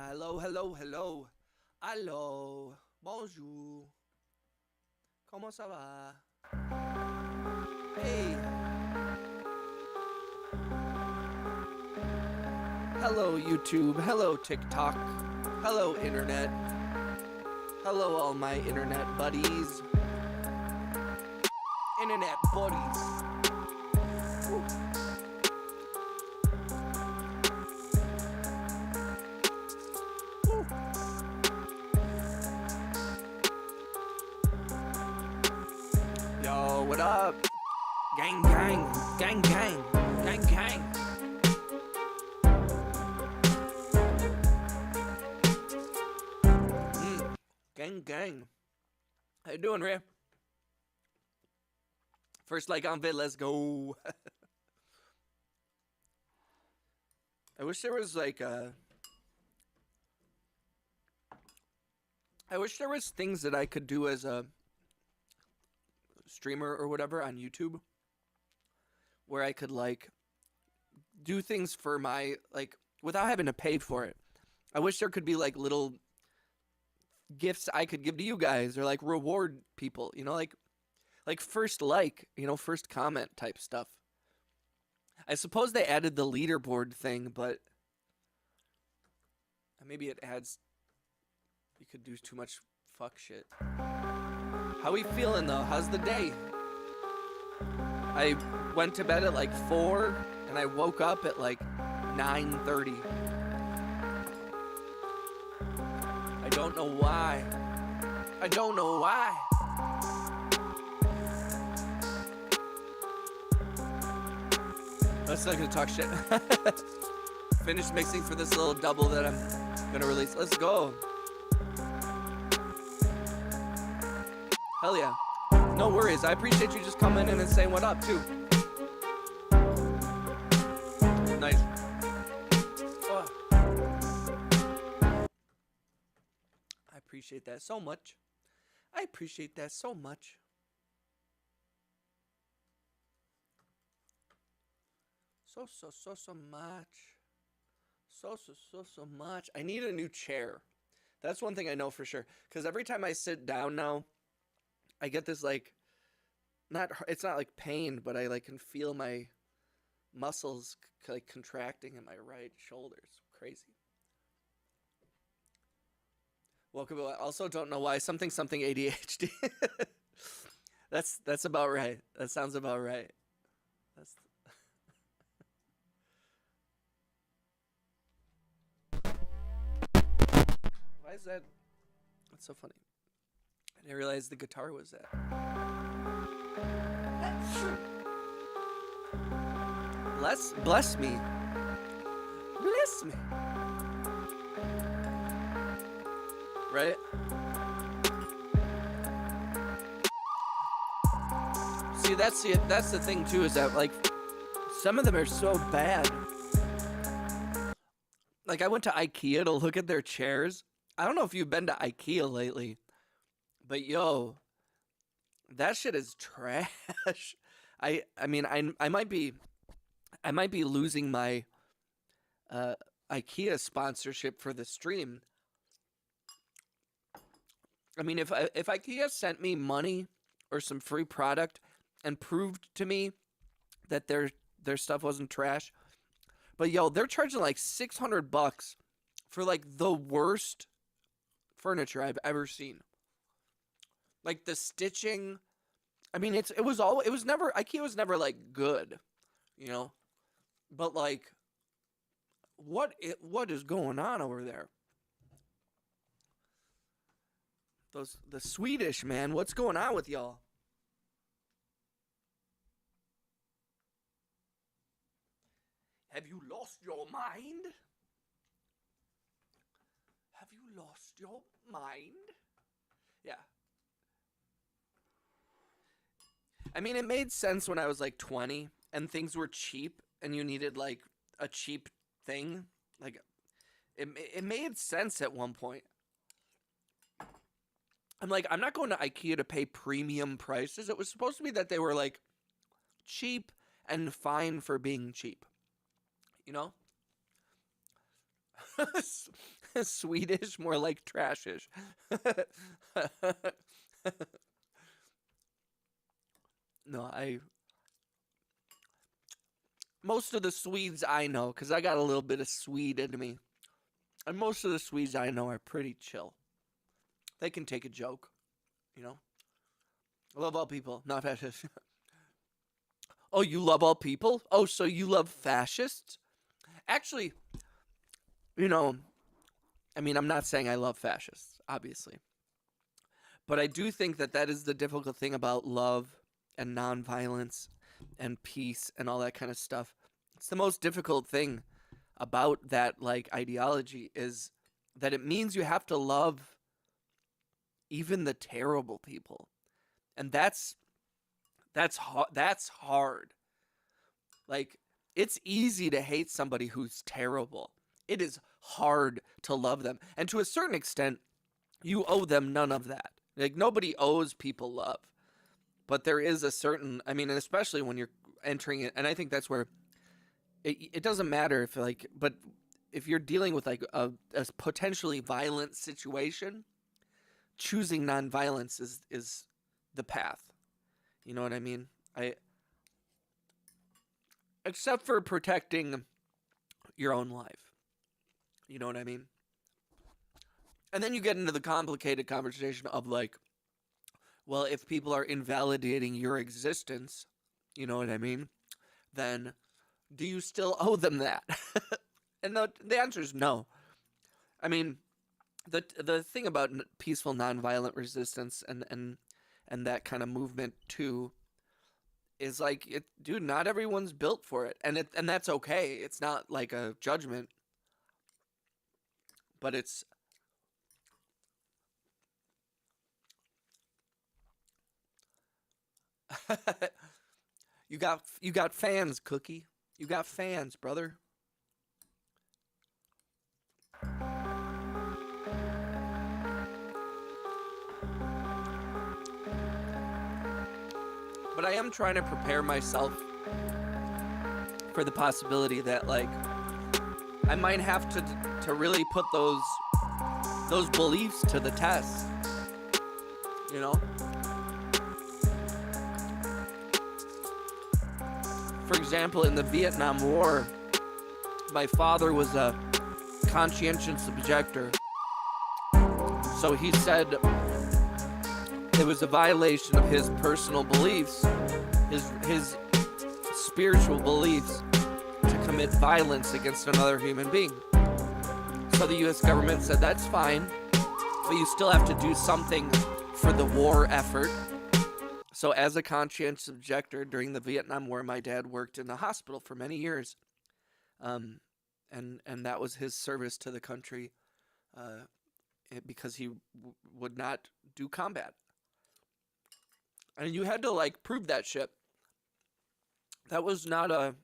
Hello, hello, hello. Hello. Bonjour. Comment ça va? Hey. Hello, YouTube. Hello, TikTok. Hello, Internet. Hello, all my Internet buddies. Internet buddies. Woo. Woo. Yo, what up? Gang, gang, gang, gang, gang, gang. Gang, gang. How you doing, Ray? First like on vid, let's go. I wish there was like I wish there was things that I could do as a streamer or whatever on YouTube where I could like do things for my like without having to pay for it. I wish there could be like little gifts I could give to you guys or like reward people, you know, like first first comment type stuff. I suppose they added the leaderboard thing, but maybe it adds you could do too much fuck shit. How we feeling though? How's the day? I went to bed at like 4 and I woke up at like 9:30. I don't know why. I don't know why. Let's not gonna talk shit. Finished mixing for this little double that I'm gonna release. Let's go. Hell yeah. No worries. I appreciate you just coming in and saying what up too. Nice. Oh. I appreciate that so much. I appreciate that so much. So much. So much. I need a new chair. That's one thing I know for sure. Because every time I sit down now, I get this like, it's not like pain, but I like can feel my muscles like contracting in my right shoulder. It's crazy. Welcome. I also don't know why something ADHD. That's about right. That sounds about right. That's. Why is that? That's so funny. I didn't realize the guitar was that. Bless me. Bless me. Right? See, that's the thing too, is that like some of them are so bad. Like I went to IKEA to look at their chairs. I don't know if you've been to IKEA lately, but yo, that shit is trash. I mean I might be losing my IKEA sponsorship for the stream. I mean if IKEA sent me money or some free product and proved to me that their stuff wasn't trash, but yo, they're charging like $600 for like the worst furniture I've ever seen. Like the stitching, I mean IKEA was never like good, you know? But like what is going on over there? The Swedish, man, what's going on with y'all? Have you lost your mind? Have you lost your mind? Yeah. I mean, it made sense when I was like 20 and things were cheap and you needed like a cheap thing. Like it made sense at one point. I'm like, I'm not going to IKEA to pay premium prices. It was supposed to be that they were like cheap and fine for being cheap. You know? Swedish, more like trashish. No, most of the Swedes I know, because I got a little bit of Swede in me, and most of the Swedes I know are pretty chill. They can take a joke, you know. I love all people, not fascists. Oh, you love all people? Oh, so you love fascists? Actually, you know, I mean, I'm not saying I love fascists, obviously. But I do think that that is the difficult thing about love and nonviolence and peace and all that kind of stuff. It's the most difficult thing about that like ideology is that it means you have to love even the terrible people. And that's hard. Like it's easy to hate somebody who's terrible. It is hard to love them. And to a certain extent, you owe them none of that. Like nobody owes people love. But there is a certain, I mean, and especially when you're entering it, and I think that's where it doesn't matter if like, but if you're dealing with like a potentially violent situation, choosing nonviolence is the path. You know what I mean? I except for protecting your own life. You know what I mean? And then you get into the complicated conversation of like, well, if people are invalidating your existence, you know what I mean? Then do you still owe them that? And the answer is no. I mean, the thing about peaceful nonviolent resistance and that kind of movement too is like dude, not everyone's built for it. And that's okay. It's not like a judgment, but it's you got fans, Cookie. You got fans, brother. But I am trying to prepare myself for the possibility that like I might have to really put those beliefs to the test. You know? For example, in the Vietnam War, my father was a conscientious objector. So he said it was a violation of his personal beliefs, his spiritual beliefs, to commit violence against another human being. So the US government said that's fine, but you still have to do something for the war effort. So as a conscientious objector during the Vietnam War, my dad worked in the hospital for many years. And that was his service to the country because he would not do combat. And you had to like prove that shit. That was a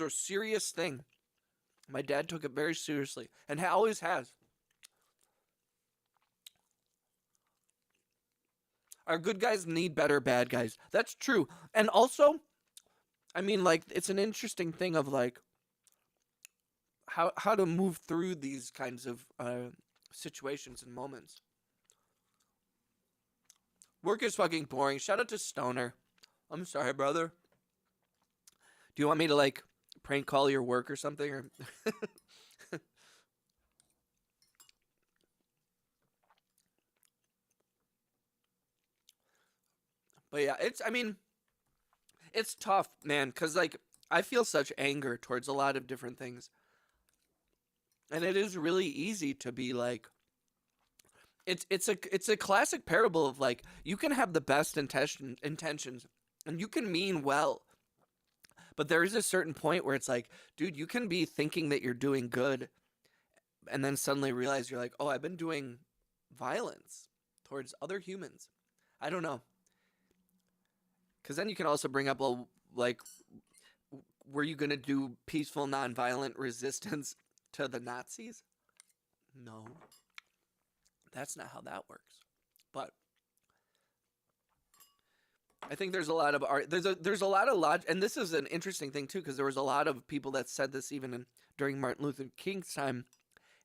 serious thing. My dad took it very seriously and always has. Our good guys need better bad guys. That's true. And also, I mean, like, it's an interesting thing of like how to move through these kinds of situations and moments. Work is fucking boring. Shout out to Stoner. I'm sorry, brother. Do you want me to like prank call your work or something? Or But yeah, I mean, it's tough, man, cuz like I feel such anger towards a lot of different things. And it is really easy to be like it's a classic parable of like you can have the best intentions and you can mean well. But there is a certain point where it's like, dude, you can be thinking that you're doing good and then suddenly realize you're like, "Oh, I've been doing violence towards other humans." I don't know. Cuz then you can also bring up well, like were you going to do peaceful nonviolent resistance to the Nazis? No. That's not how that works. But I think there's a lot of art. There's a lot of logic, and this is an interesting thing too, because there was a lot of people that said this even during Martin Luther King's time,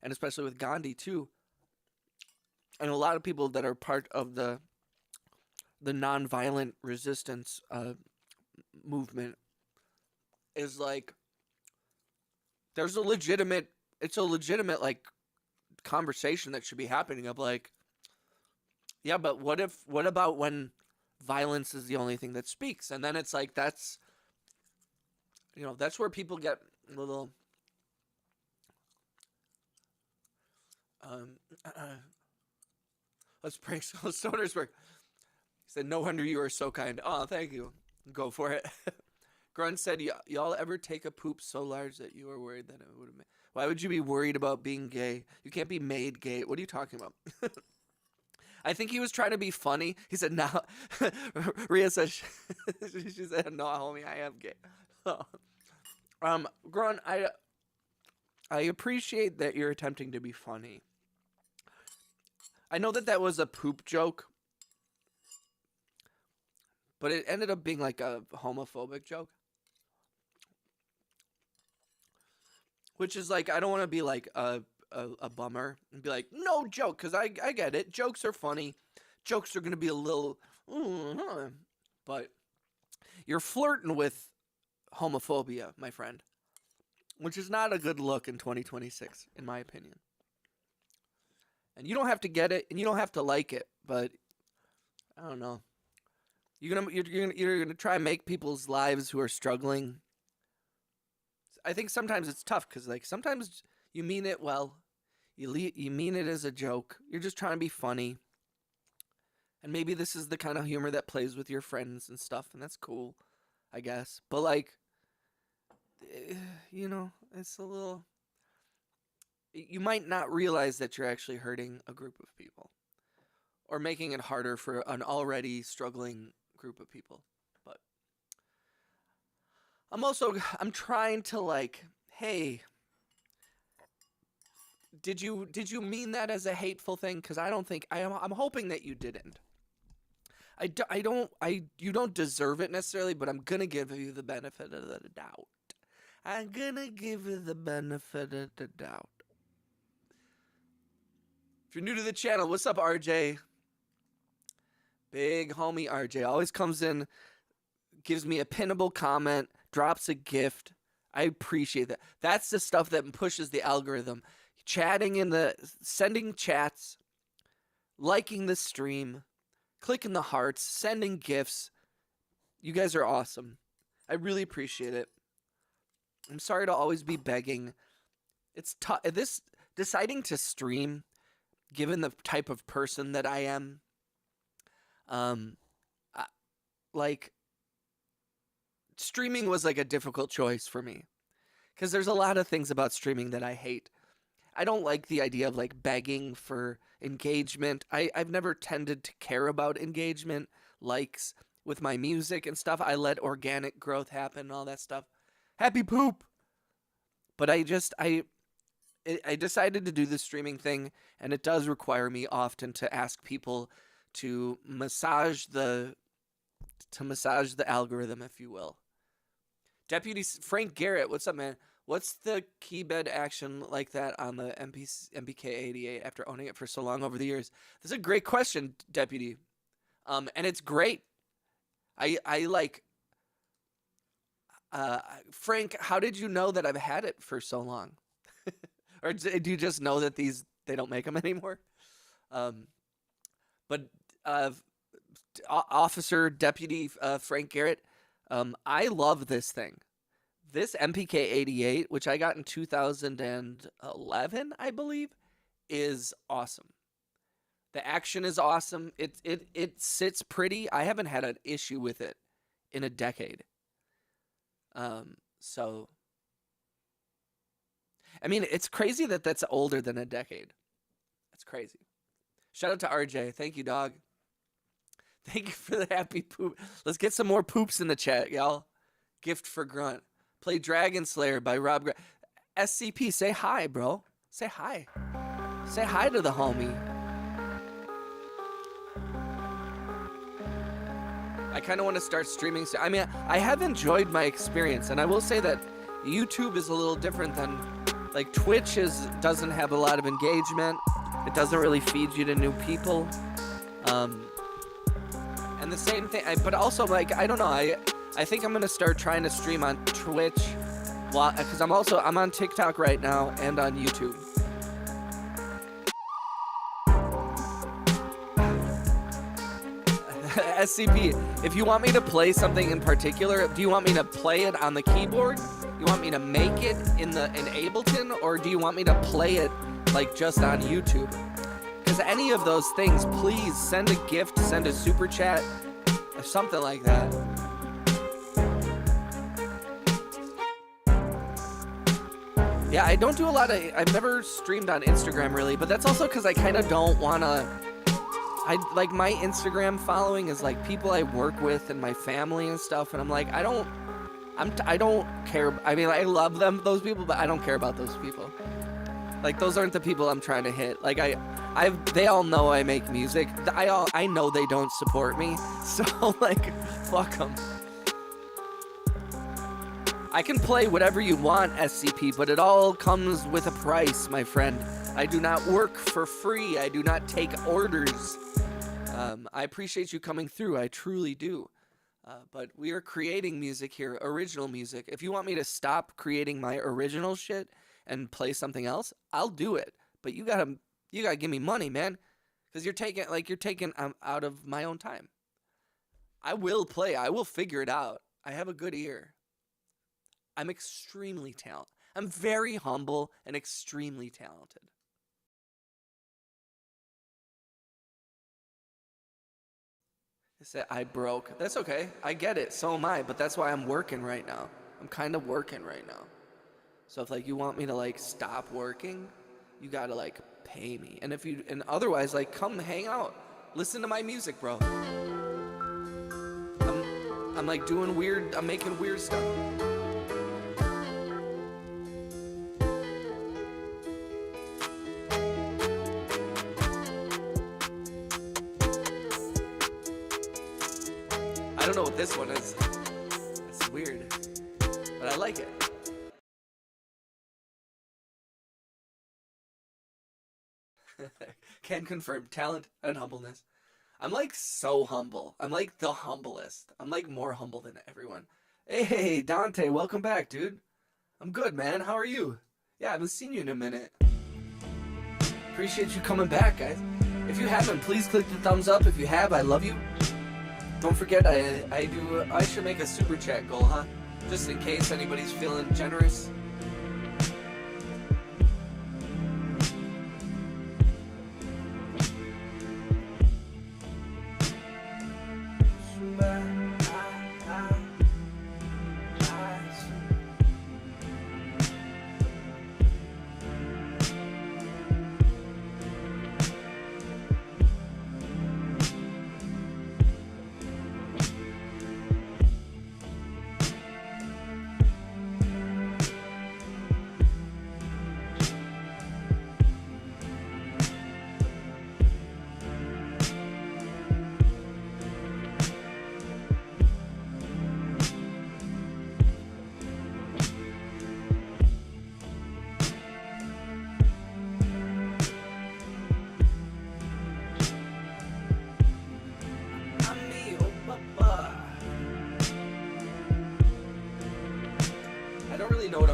and especially with Gandhi too, and a lot of people that are part of the nonviolent resistance movement, is like there's a legitimate like conversation that should be happening of like, yeah, but what about when violence is the only thing that speaks? And then it's like that's where people get a little let's pray. Sodersberg said, "No wonder you are so kind." Oh, thank you. Go for it. Grunt said, y'all ever take a poop so large that you were worried that it would have made... Why would you be worried about being gay? You can't be made gay. What are you talking about? I think he was trying to be funny. He said, "No." Rhea said, she said, "No, homie, I am gay." Grunt, I appreciate that you're attempting to be funny. I know that was a poop joke, but it ended up being like a homophobic joke. Which is like, I don't want to be like a bummer and be like, no joke, because I get it. Jokes are funny. Jokes are going to be a little, but you're flirting with homophobia, my friend, which is not a good look in 2026, in my opinion. And you don't have to get it, and you don't have to like it, but I don't know. You're gonna try and make people's lives who are struggling. I think sometimes it's tough because like sometimes you mean it well, you mean it as a joke. You're just trying to be funny, and maybe this is the kind of humor that plays with your friends and stuff, and that's cool, I guess. But like, it's a little. You might not realize that you're actually hurting a group of people, or making it harder for an already struggling group of people. But I'm trying to like, hey, did you mean that as a hateful thing? Because I don't think I'm hoping that you didn't. You don't deserve it necessarily, but I'm gonna give you the benefit of the doubt. I'm gonna give you the benefit of the doubt. If you're new to the channel, what's up, RJ? Big homie RJ always comes in, gives me a pinnable comment, drops a gift. I appreciate that. That's the stuff that pushes the algorithm. Sending chats, liking the stream, clicking the hearts, sending gifts. You guys are awesome. I really appreciate it. I'm sorry to always be begging. It's tough. Deciding to stream, given the type of person that I am, streaming was like a difficult choice for me because there's a lot of things about streaming that I hate. I don't like the idea of like begging for engagement. I've never tended to care about engagement, likes with my music and stuff. I let organic growth happen and all that stuff. Happy poop. But I decided to do the streaming thing, and it does require me often to ask people to massage the algorithm, if you will. Deputy Frank Garrett, what's up, man? What's the keybed action like that on the MPK88 after owning it for so long over the years? This is a great question, Deputy. And it's great. I like... Frank, how did you know that I've had it for so long? Or do you just know that they don't make them anymore? But Officer Deputy Frank Garrett, I love this thing. This MPK88, which I got in 2011, I believe, is awesome. The action is awesome. It sits pretty. I haven't had an issue with it in a decade. So, I mean, it's crazy that that's older than a decade. That's crazy. Shout out to RJ. Thank you, dog. Thank you for the happy poop. Let's get some more poops in the chat, y'all. Gift for Grunt. Play Dragon Slayer by Rob. SCP, say hi, bro. Say hi. Say hi to the homie. I kind of want to start streaming. I mean, I have enjoyed my experience, and I will say that YouTube is a little different than Like Twitch doesn't have a lot of engagement. It doesn't really feed you to new people. And the same thing, but also like, I don't know, I think I'm gonna start trying to stream on Twitch, because I'm on TikTok right now and on YouTube. SCP, if you want me to play something in particular, do you want me to play it on the keyboard? You want me to make it in Ableton, or do you want me to play it like just on YouTube? Because any of those things, please send a gift, send a super chat, or something like that. Yeah, I don't do a lot of, I've never streamed on Instagram really, but that's also because I kind of don't want to, like my Instagram following is like people I work with and my family and stuff, and I'm like, I don't care. I mean, I love those people, but I don't care about those people. Like, those aren't the people I'm trying to hit. Like, they all know I make music. I know they don't support me, so like, fuck them. I can play whatever you want, SCP, but it all comes with a price, my friend. I do not work for free. I do not take orders. I appreciate you coming through. I truly do. But we are creating music here, original music. If you want me to stop creating my original shit and play something else, I'll do it. But you gotta give me money, man, because you're taking out of my own time. I will play. I will figure it out. I have a good ear. I'm extremely talented. I'm very humble and extremely talented. I said I broke. That's okay. I get it. So am I. But that's why I'm working right now. I'm kind of working right now. So if like you want me to like stop working, you gotta like pay me. And otherwise like come hang out, listen to my music, bro. I'm like doing weird. I'm making weird stuff. I don't know what this one is. It's weird, but I like it. Can confirm talent and humbleness. I'm like so humble. I'm like the humblest. I'm like more humble than everyone. Hey, Dante, welcome back, dude. I'm good, man. How are you? Yeah, I haven't seen you in a minute. Appreciate you coming back, guys. If you haven't, please click the thumbs up. If you have, I love you. Don't forget, I should make a super chat goal, huh? Just in case anybody's feeling generous.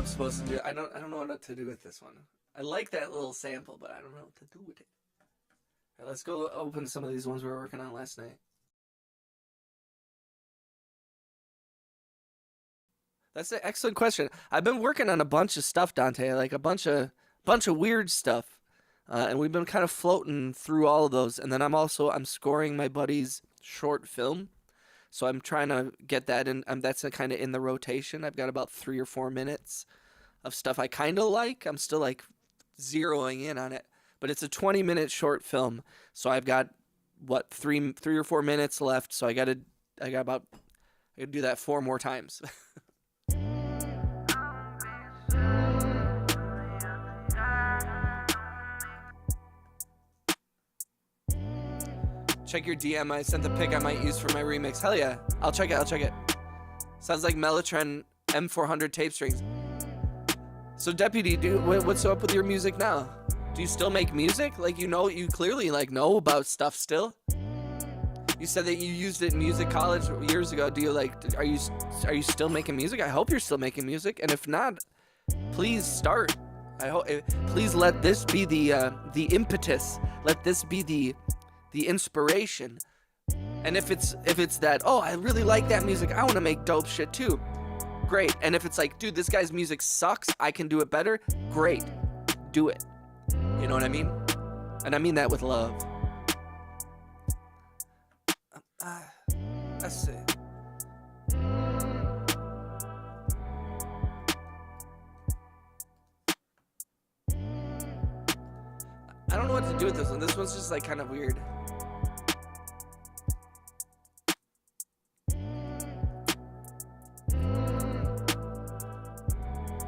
Supposed to do. I don't know what to do with this one. I like that little sample, but I don't know what to do with it. All right, let's go open some of these ones we were working on last night. That's an excellent question. I've been working on a bunch of stuff, Dante, like a bunch of weird stuff, and we've been kind of floating through all of those. And then I'm scoring my buddy's short film. So I'm trying to get that in. That's kind of in the rotation. I've got about 3 or 4 minutes of stuff I kind of like. I'm still like zeroing in on it, but it's a 20-minute short film. So I've got what 3 or 4 minutes left. So I got to do that 4 more times. Check your DM. I sent the pic I might use for my remix. Hell yeah. I'll check it. Sounds like Mellotron M400 tape strings. So Deputy, what's up with your music now? Do you still make music? Like, you clearly like know about stuff still. You said that you used it in music college years ago. Do you are you still making music? I hope you're still making music. And if not, please start. I hope. Please let this be the impetus. Let this be the inspiration. And if it's that, oh, I really like that music, I want to make dope shit too. Great. And if it's like, dude, this guy's music sucks, I can do it better. Great. Do it. You know what I mean? And I mean that with love. That's it. I don't know what to do with this one. This one's just like kind of weird.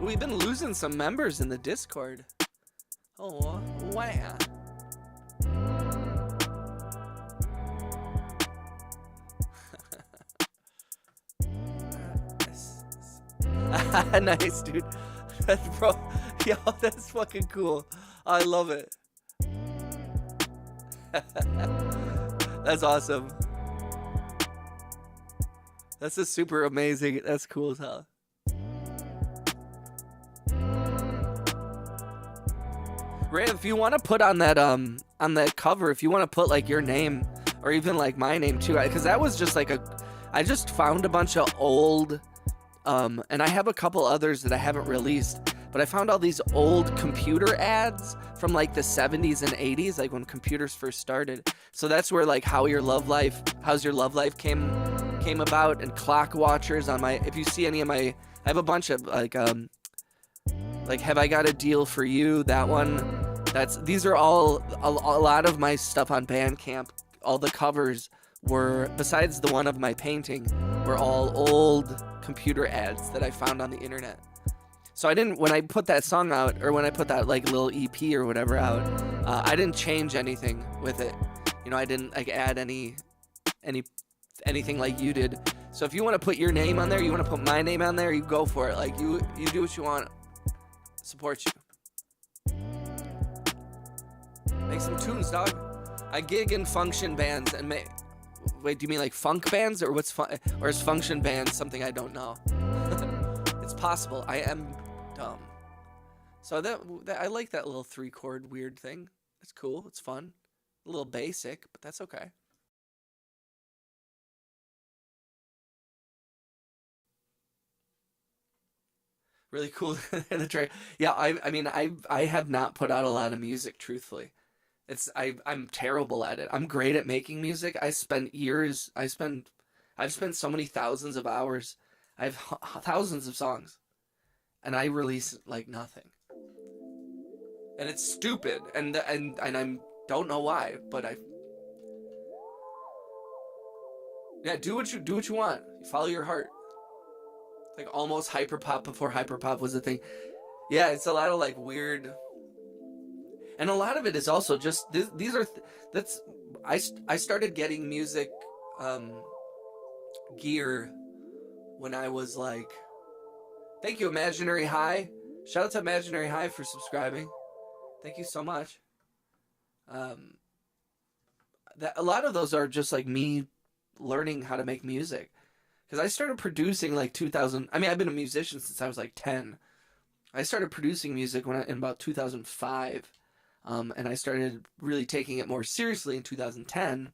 We've been losing some members in the Discord. Oh, wow. Nice, dude. Bro, yo, that's fucking cool. I love it. That's awesome. That's a super amazing. That's cool as hell. Ray, if you want to put on that cover, if you want to put like your name or even like my name too, because that was just like I just found a bunch of old, and I have a couple others that I haven't released, but I found all these old computer ads from like the 70s and 80s, like when computers first started. So that's where like How's Your Love Life came about, and Clock Watchers on my, if you see any of my, I have a bunch of like Have I Got a Deal for You, that one. These are all a lot of my stuff on Bandcamp. All the covers were, besides the one of my painting, were all old computer ads that I found on the internet. So when I put that song out, or when I put that like little EP or whatever out, I didn't change anything with it. You know, I didn't like add anything like you did. So if you want to put your name on there, you want to put my name on there, you go for it. Like you do what you want. Support you. Make some tunes, dog. I gig in function bands and wait, do you mean like funk bands, or or is function bands something I don't know? It's possible. I am dumb. So that I like that little 3-chord weird thing. It's cool. It's fun. A little basic, but that's okay. Really cool. Yeah, I have not put out a lot of music, truthfully. I'm terrible at it. I'm great at making music. I've spent so many thousands of hours. I have thousands of songs, and I release like nothing. And it's stupid, and I don't know why, but do what you want. You follow your heart. Like almost hyperpop before hyperpop was a thing. Yeah, it's a lot of like weird, and a lot of it is also just I started getting music gear when I was like, thank you Imaginary High, shout out to Imaginary High for subscribing, thank you so much. That a lot of those are just like me learning how to make music. Because I started producing like 2000. I mean, I've been a musician since I was like 10. I started producing music in about 2005, and I started really taking it more seriously in 2010,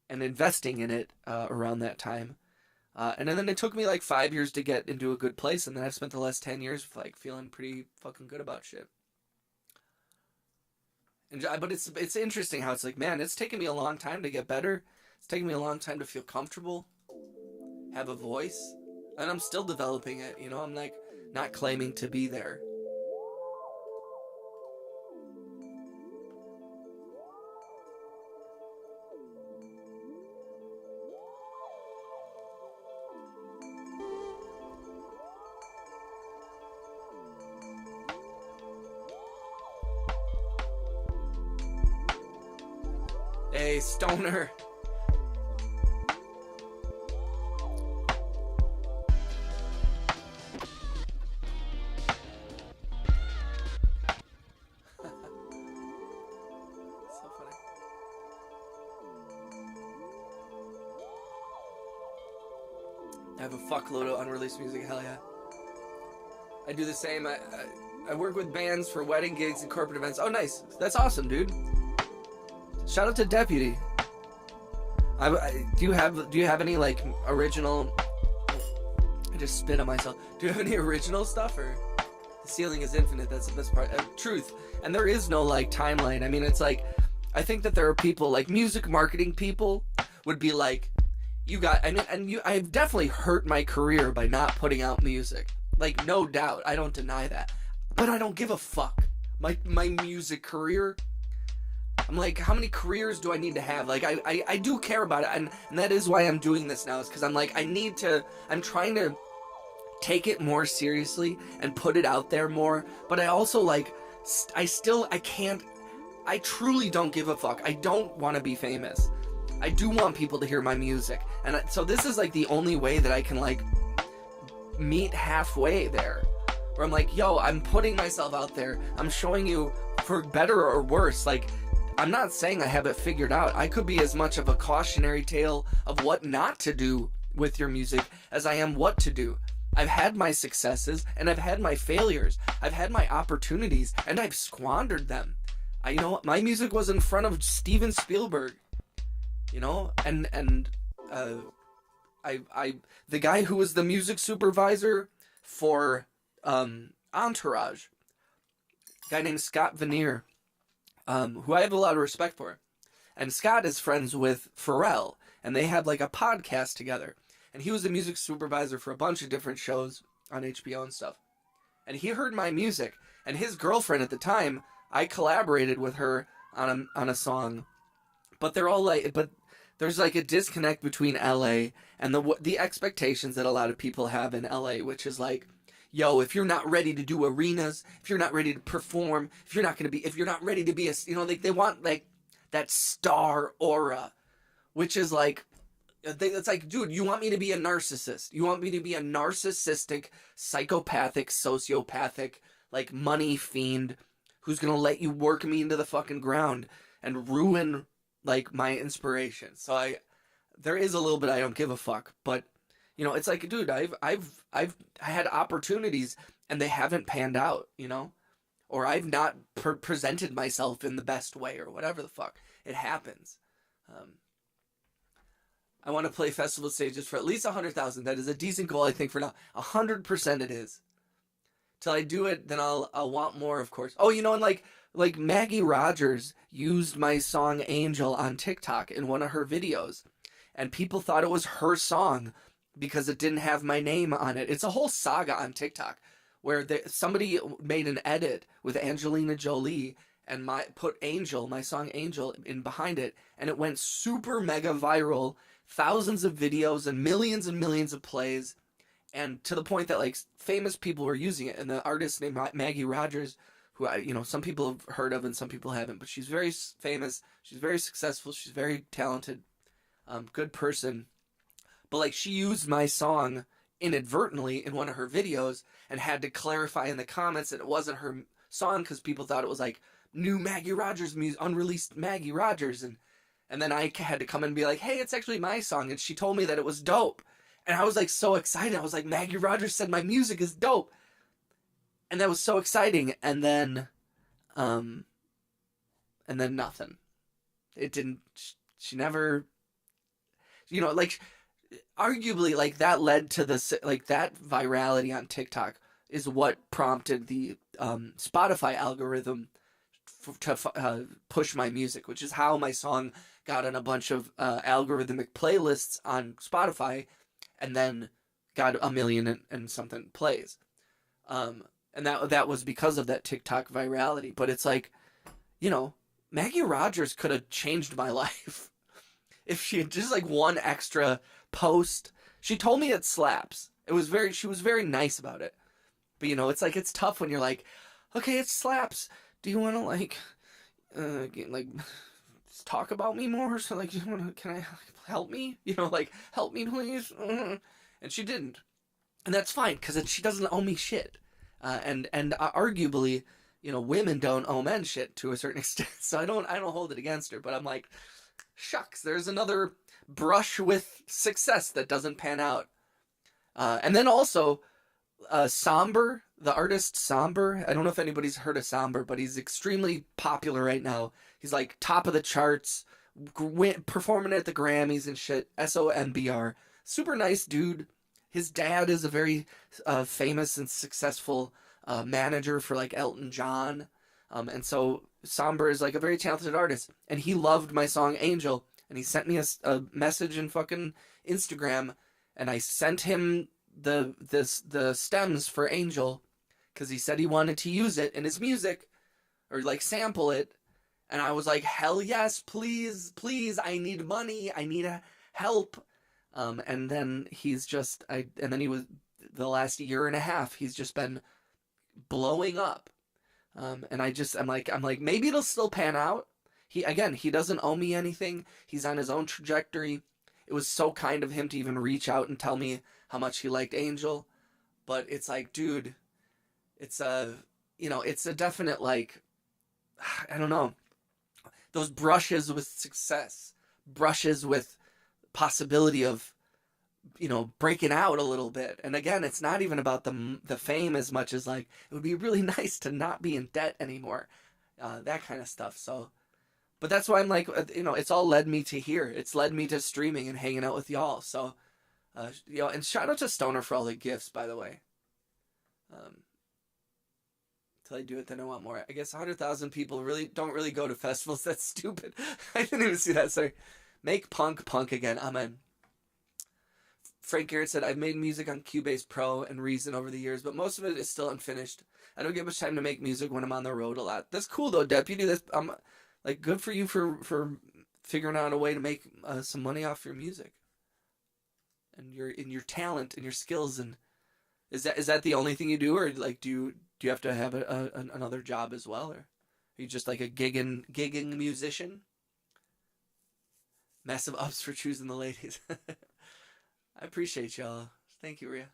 and investing in it around that time. And then it took me like 5 years to get into a good place, and then I've spent the last 10 years like feeling pretty fucking good about shit. But it's interesting how it's like, man, it's taken me a long time to get better. It's taken me a long time to feel comfortable, have a voice, and I'm still developing it. You know, I'm like not claiming to be there. Hey, stoner. I have a fuckload of unreleased music. Hell yeah. I do the same. I work with bands for wedding gigs and corporate events. Oh, nice. That's awesome, dude. Shout out to Deputy. Do you have any like original? I just spit on myself. Do you have any original stuff, or the ceiling is infinite? That's the best part. Truth. And there is no like timeline. I mean, it's like, I think that there are people like music marketing people would be like, I've definitely hurt my career by not putting out music. Like, no doubt. I don't deny that. But I don't give a fuck. My music career, I'm like, how many careers do I need to have? Like, I do care about it. And that is why I'm doing this now, is because I'm like, I'm trying to take it more seriously and put it out there more. But I also, like, I truly don't give a fuck. I don't want to be famous. I do want people to hear my music. And so this is like the only way that I can like meet halfway there. Where I'm like, yo, I'm putting myself out there. I'm showing you, for better or worse, like, I'm not saying I have it figured out. I could be as much of a cautionary tale of what not to do with your music as I am what to do. I've had my successes and I've had my failures. I've had my opportunities and I've squandered them. You know what? My music was in front of Steven Spielberg. You know, and the guy who was the music supervisor for Entourage, a guy named Scott Veneer, who I have a lot of respect for. And Scott is friends with Pharrell, and they had like a podcast together. And he was the music supervisor for a bunch of different shows on HBO and stuff. And he heard my music, and his girlfriend at the time, I collaborated with her on a song. But they're all like, there's like a disconnect between LA and the expectations that a lot of people have in LA, which is like, yo, if you're not ready to do arenas, if you're not ready to perform, if you're not ready to be a, you know, they want like that star aura, which is like, it's like, dude, you want me to be a narcissist? You want me to be a narcissistic, psychopathic, sociopathic, like money fiend who's gonna let you work me into the fucking ground and ruin like my inspiration? So there is a little bit I don't give a fuck, but you know, it's like, dude, I've had opportunities and they haven't panned out, you know, or I've not presented myself in the best way or whatever the fuck. It happens. I want to play festival stages for at least 100,000. That is a decent goal, I think, for now. 100% it is. Till I do it, then I'll want more, of course. Oh, you know, and like Maggie Rogers used my song Angel on TikTok in one of her videos. And people thought it was her song because it didn't have my name on it. It's a whole saga on TikTok where somebody made an edit with Angelina Jolie and put Angel, my song Angel, in behind it. And it went super mega viral. Thousands of videos and millions of plays. And to the point that like famous people were using it. And the artist named Maggie Rogers, who some people have heard of and some people haven't, but she's very famous. She's very successful. She's very talented, good person. But like, she used my song inadvertently in one of her videos and had to clarify in the comments that it wasn't her song because people thought it was like new Maggie Rogers music, unreleased Maggie Rogers. And then I had to come and be like, hey, it's actually my song. And she told me that it was dope. And I was like so excited. I was like, Maggie Rogers said my music is dope. And that was so exciting. And then nothing. It didn't, she never, like, arguably, like, that led to that virality on TikTok is what prompted the Spotify algorithm to push my music, which is how my song got on a bunch of algorithmic playlists on Spotify and then got 1 million and something plays. And that was because of that TikTok virality. But it's like, Maggie Rogers could have changed my life if she had just like one extra post. She told me it slaps. She was very nice about it. But it's like, it's tough when you're like, okay, it slaps. Do you want to talk about me more? So like, can I help me? Help me please. And she didn't. And that's fine, because she doesn't owe me shit. And arguably, women don't owe men shit to a certain extent. So I don't hold it against her, but I'm like, shucks, there's another brush with success that doesn't pan out. And then also Somber, the artist Somber. I don't know if anybody's heard of Somber, but he's extremely popular right now. He's like top of the charts, performing at the Grammys and shit. SOMBR. Super nice dude. His dad is a very famous and successful manager for like Elton John. And so Somber is like a very talented artist. And he loved my song Angel. And he sent me a message in fucking Instagram. And I sent him the stems for Angel because he said he wanted to use it in his music or like sample it. And I was like, hell yes, please, please, I need money, I need help. And then he was the last year and a half, he's just been blowing up. And I'm like, maybe it'll still pan out. He doesn't owe me anything. He's on his own trajectory. It was so kind of him to even reach out and tell me how much he liked Angel. But it's like, dude, it's it's a definite, like, I don't know, those brushes with success, brushes with possibility of, breaking out a little bit. And again, it's not even about the fame as much as like, it would be really nice to not be in debt anymore. That kind of stuff. So, but that's why I'm like, it's all led me to here. It's led me to streaming and hanging out with y'all. So, and shout out to Stoner for all the gifts, by the way. Till I do it, then I want more. I guess 100,000 people don't really go to festivals. That's stupid. I didn't even see that. Sorry. Make punk again. Amen. Frank Garrett said, I've made music on Cubase Pro and Reason over the years, but most of it is still unfinished. I don't get much time to make music when I'm on the road a lot. That's cool though, Deputy. That's like good for you for figuring out a way to make some money off your music and your talent and your skills. And is that the only thing you do, or like do you have to have another job as well, or are you just like a gigging musician? Massive ups for choosing the ladies. I appreciate y'all. Thank you, Rhea.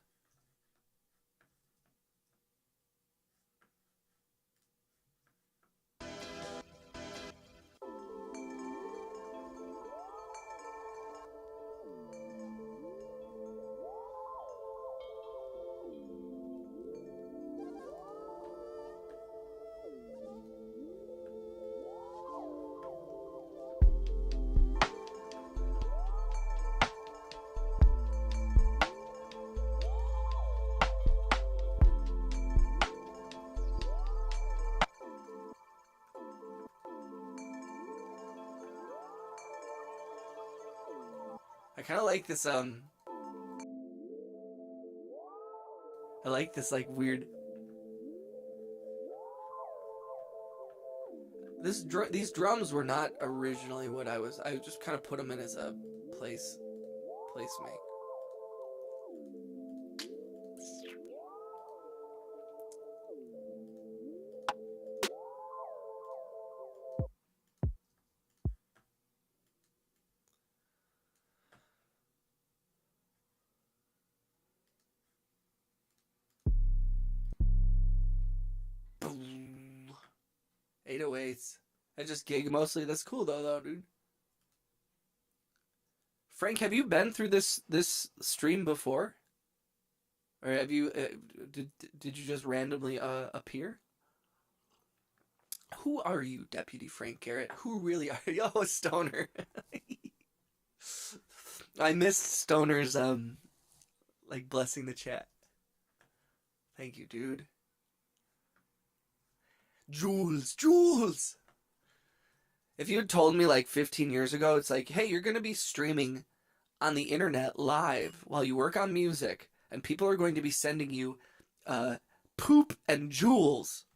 I kind of like this. I like this like weird. These drums were not originally what I was. I just kind of put them in as a place make. Boom. 808s. I just gig mostly. That's cool though, dude. Frank, have you been through this stream before, or have you? Did you just randomly appear? Who are you, Deputy Frank Garrett? Who really are you? Oh, Stoner. I missed Stoner's like blessing the chat. Thank you, dude. Jules. If you had told me like 15 years ago, it's like, hey, you're gonna be streaming on the internet live while you work on music, and people are going to be sending you poop and jewels,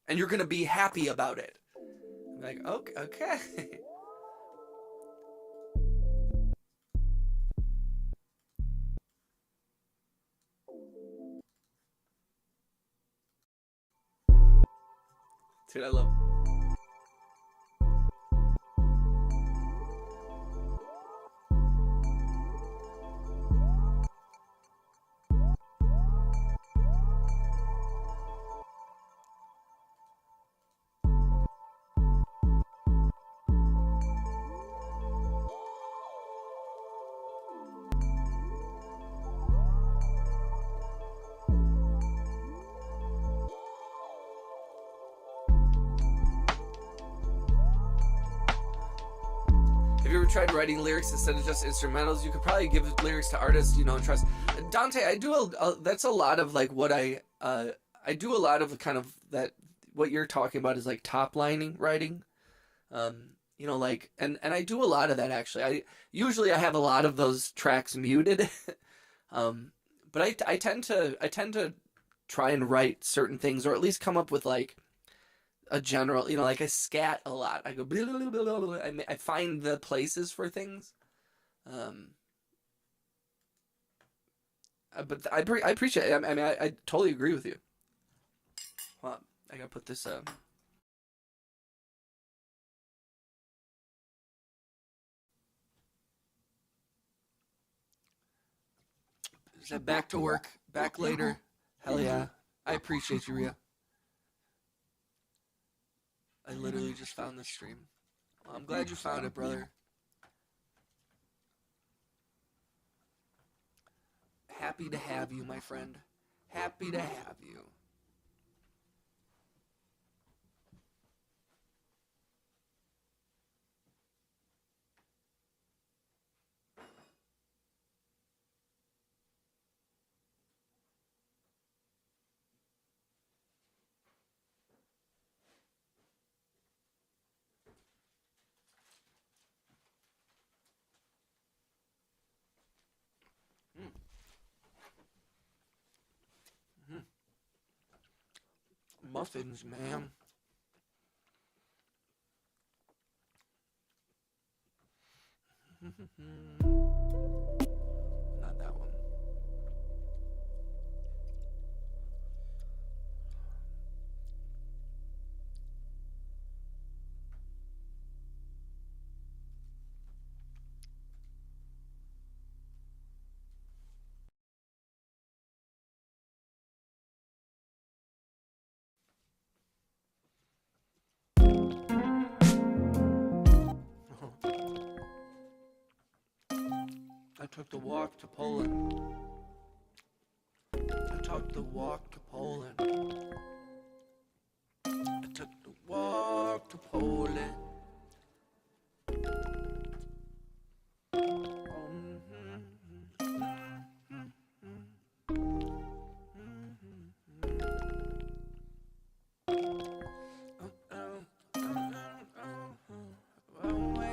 and you're gonna be happy about it. I'm like, okay. Dude, I love it. you ever tried writing lyrics instead of just instrumentals? You could probably give lyrics to artists you know and trust. Dante, I do that's a lot of like what I do a lot of kind of that. What you're talking about is like top lining writing. You know, like, and I do a lot of that actually. I usually have a lot of those tracks muted, but I tend to try and write certain things, or at least come up with like a general, you know, like I scat a lot. I go, blah, blah, blah, blah, blah. I find the places for things. But I appreciate it. I mean, I totally agree with you. Well, I gotta put this up. Is that back to work? Back later? Hell yeah. I appreciate you, Ria. I literally just found this stream. Well, I'm glad you found it, brother. Happy to have you, my friend. Happy to have you. Muffins, man. Not that one. I took the walk to Poland. I took the walk to Poland. I took the walk to Poland.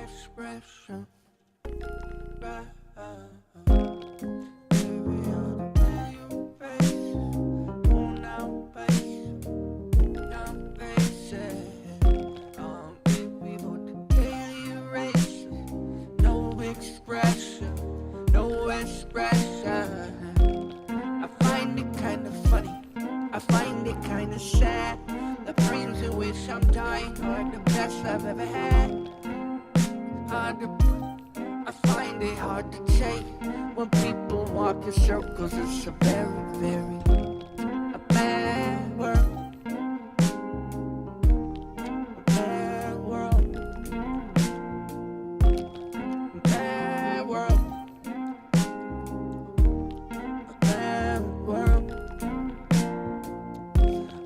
Expression. I find it hard to take when people walk in circles. It's a very, very a bad world. A bad world. A bad world. A bad world.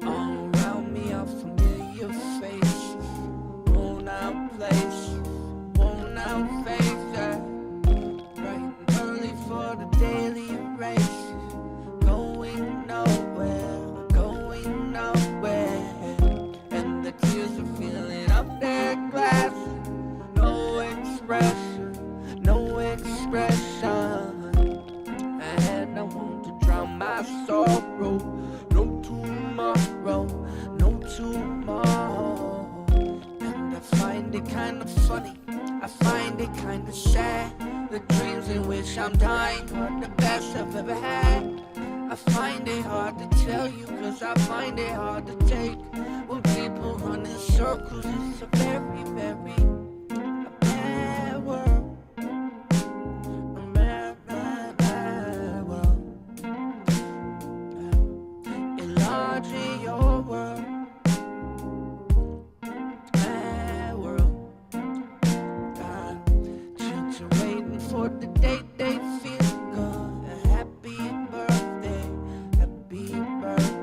All around me are familiar faces, worn out places. I'm dying are the best I've ever had. I find it hard to tell you, cause I find it hard to take when people run in circles. It's a very, very a bad world. A bad, bad, bad world. Enlarging your world. Bad world. Children waiting for the day they feel good. Happy birthday, happy birthday.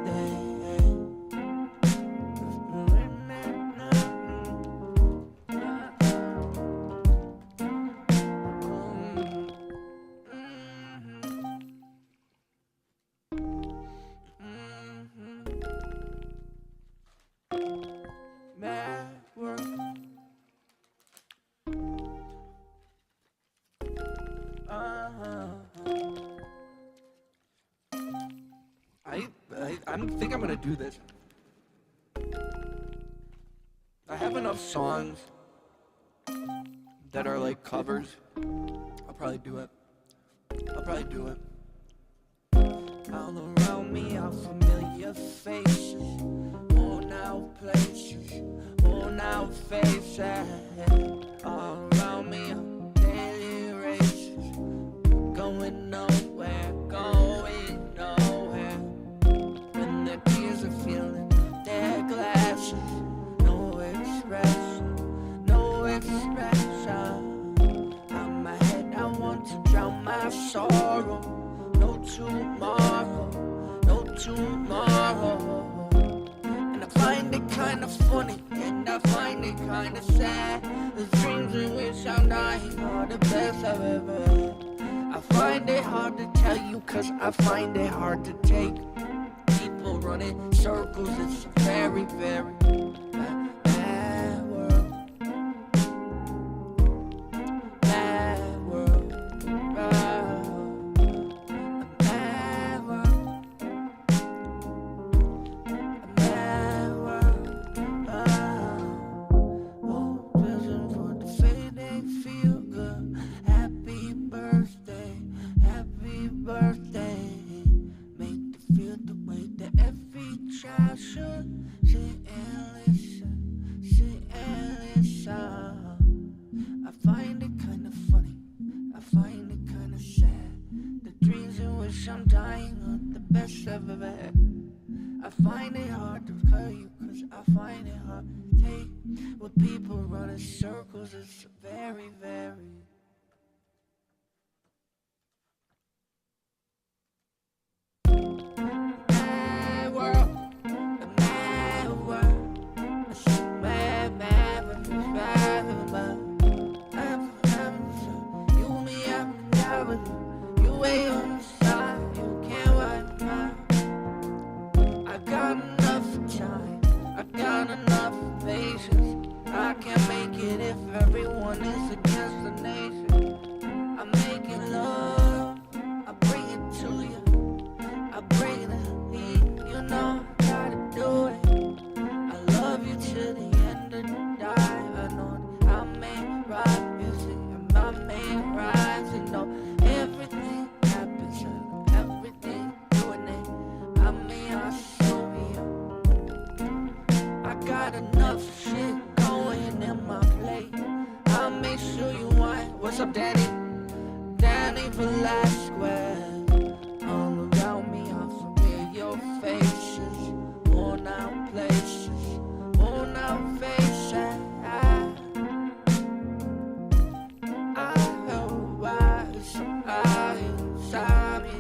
think I'm gonna do this. I have enough songs that are like covers. I'll probably do it. All around me are familiar faces, worn out places, worn out faces. All around me are daily races, going nowhere, going nowhere. When their tears are filling their glasses, no expression, no expression. On my head I want to drown my sorrow. No tomorrow, no tomorrow. And I find it kind of funny, and I find it kind of sad. The dreams in which I'm dying are the best I've ever had. I find it hard to tell you, cause I find it hard to take. People running circles, it's a very, very bad world. Bad world. I'm dying of the best I've ever had. I find it hard to tell you, cause I find it hard to take. When people run in circles, it's very, very mad world. A mad world. It's a mad, mad, you, me, I'm down with you. You ain't on the side. I got enough patience. I can't make it if everyone is against the nation. I'm making love, I bring it to you. I bring the heat, you know I gotta do it. I love you to the end of the day. I know that I may ride music and I may rise. You know everything happens and everything doing it. I mean I got enough shit going in my plate. I'll make sure you want. What's up, Danny? Danny Velasquez. All around me are familiar faces, worn out places, worn out faces. I hope I inside me,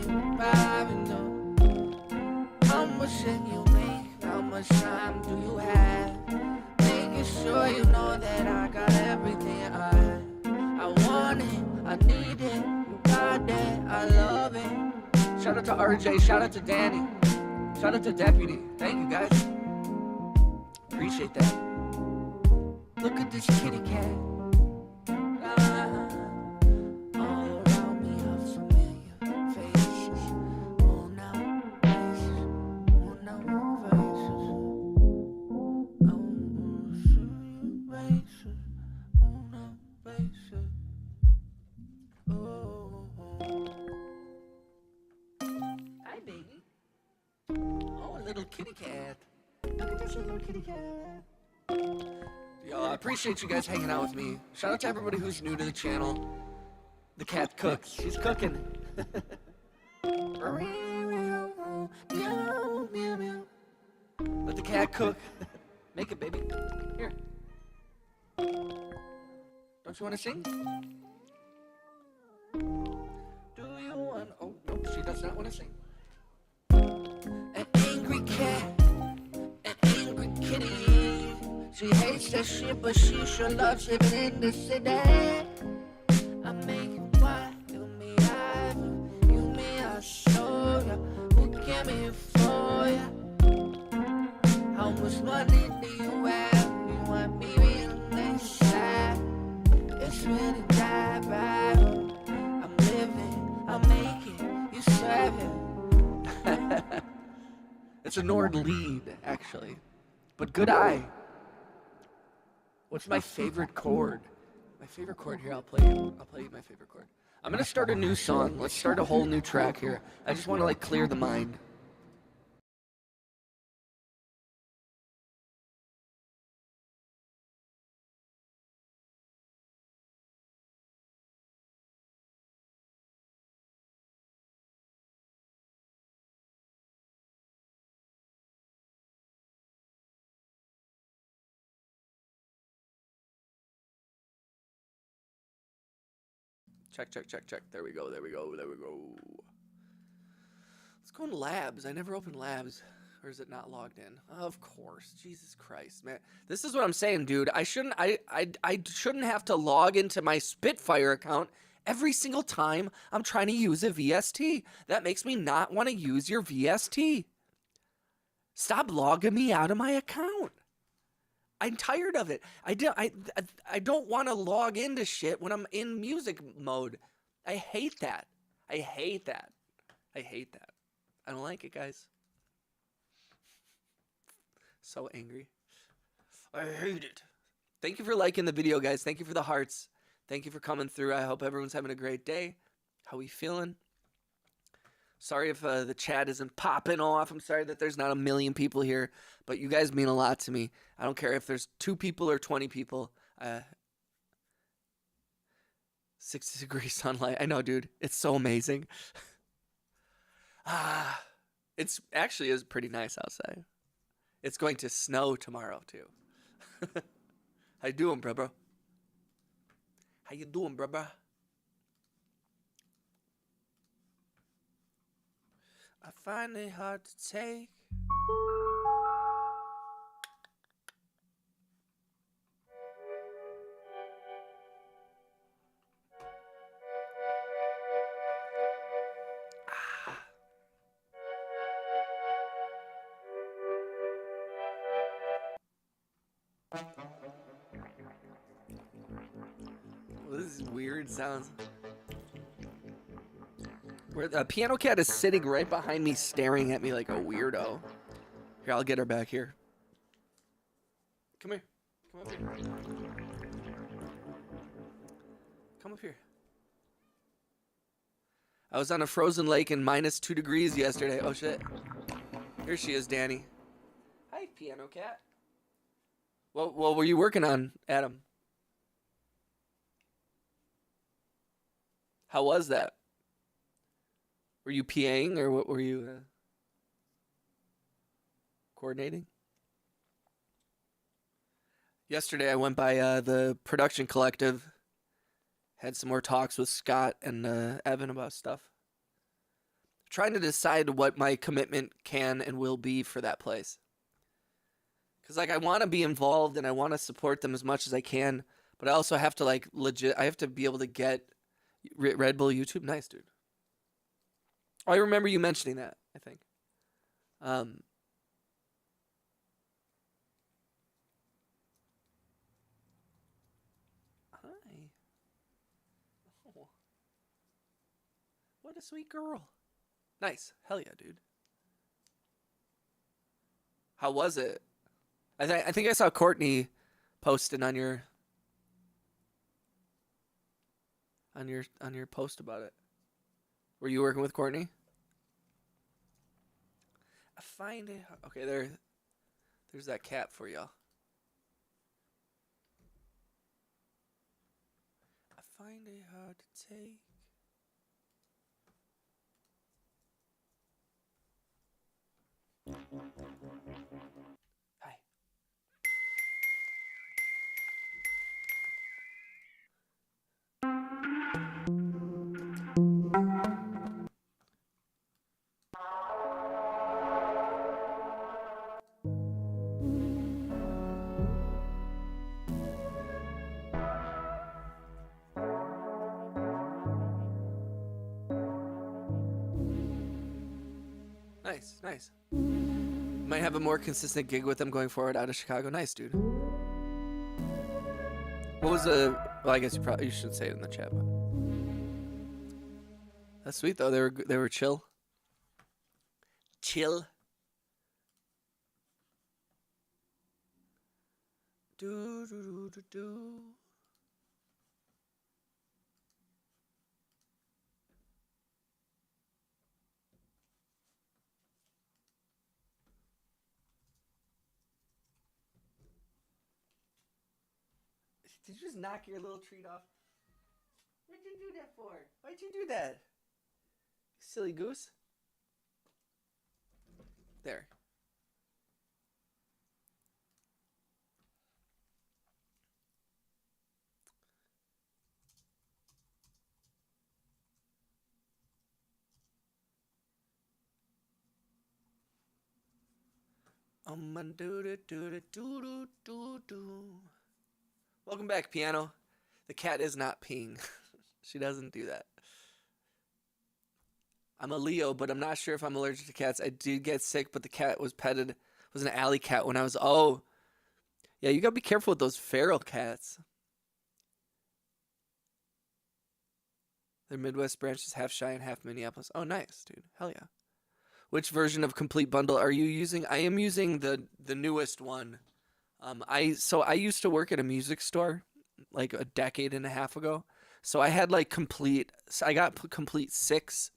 how much can you make? How much time do you have? Making sure you know that I got everything I want it, I need it, you got that, I love it. Shout out to RJ, shout out to Danny, shout out to Deputy. Thank you guys. Appreciate that. Look at this kitty cat. Little kitty cat. Look at this little kitty cat. Yo, I appreciate you guys hanging out with me. Shout out to everybody who's new to the channel. The cat cooks. She's cooking. Let the cat cook. Make it, baby. Here. Don't you want to sing? Do you want... Oh, no, she does not want to sing. An angry cat, an angry kitty. She hates that shit, but she sure loves living in the city. I make you white, you me I, you me I show ya. Who came here for ya? How much money do you have? You want me really sad? It's really that bad. I'm living, I'm making, you serve it. It's a Nord lead, actually. But good eye. What's my favorite chord? My favorite chord here, I'll play you my favorite chord. I'm gonna start a new song. Let's start a whole new track here. I just want to like clear the mind. Check, check, check, check. There we go, there we go, there we go. Let's go in labs. I never opened labs. Or is it not logged in? Of course. Jesus Christ, man. This is what I'm saying, dude. I shouldn't have to log into my Spitfire account every single time I'm trying to use a VST. That makes me not want to use your VST. Stop logging me out of my account. I'm tired of it. I don't want to log into shit when I'm in music mode. I hate that. I hate that. I hate that. I don't like it, guys. So angry. I hate it. Thank you for liking the video, guys. Thank you for the hearts. Thank you for coming through. I hope everyone's having a great day. How we feeling? Sorry if the chat isn't popping off. I'm sorry that there's not a million people here, but you guys mean a lot to me. I don't care if there's 2 people or 20 people. 60-degree sunlight. I know, dude. It's so amazing. It's actually is pretty nice outside. It's going to snow tomorrow too. How you doing, bro? How you doing, bro? I find it hard to take. Well, this is weird sounds. Where the piano cat is sitting right behind me, staring at me like a weirdo. Here, I'll get her back here. Come here. Come up here. Come up here. I was on a frozen lake in -2 degrees yesterday. Oh shit. Here she is, Danny. Hi, piano cat. What were you working on, Adam? How was that? Were you PAing or what were you coordinating? Yesterday I went by the production collective. Had some more talks with Scott and Evan about stuff. Trying to decide what my commitment can and will be for that place. Because like I want to be involved and I want to support them as much as I can, but I also have to like legit. I have to be able to get Red Bull YouTube. Nice, dude. Oh, I remember you mentioning that. I think. Hi. Oh. What a sweet girl. Nice. Hell yeah, dude. How was it? I think I saw Courtney posted on your post about it. Were you working with Courtney? I find it okay. There's that cat for y'all. I find it hard to take. Hi. Nice, nice. Might have a more consistent gig with them going forward out of Chicago. Nice, dude. What was the? Well, I guess you should say it in the chat. But that's sweet though. They were chill. Chill. Do do do do. Did you just knock your little treat off? What'd you do that for? Why'd you do that? Silly goose. There. Welcome back, Piano. The cat is not peeing. She doesn't do that. I'm a Leo, but I'm not sure if I'm allergic to cats. I did get sick, but the cat was petted. It was an alley cat when I was... Oh. Yeah, you gotta be careful with those feral cats. Their Midwest branch is half Shy and half Minneapolis. Oh, nice, dude. Hell yeah. Which version of Complete Bundle are you using? I am using the newest one. I used to work at a music store like a decade and a half ago. So I had like I got Complete 6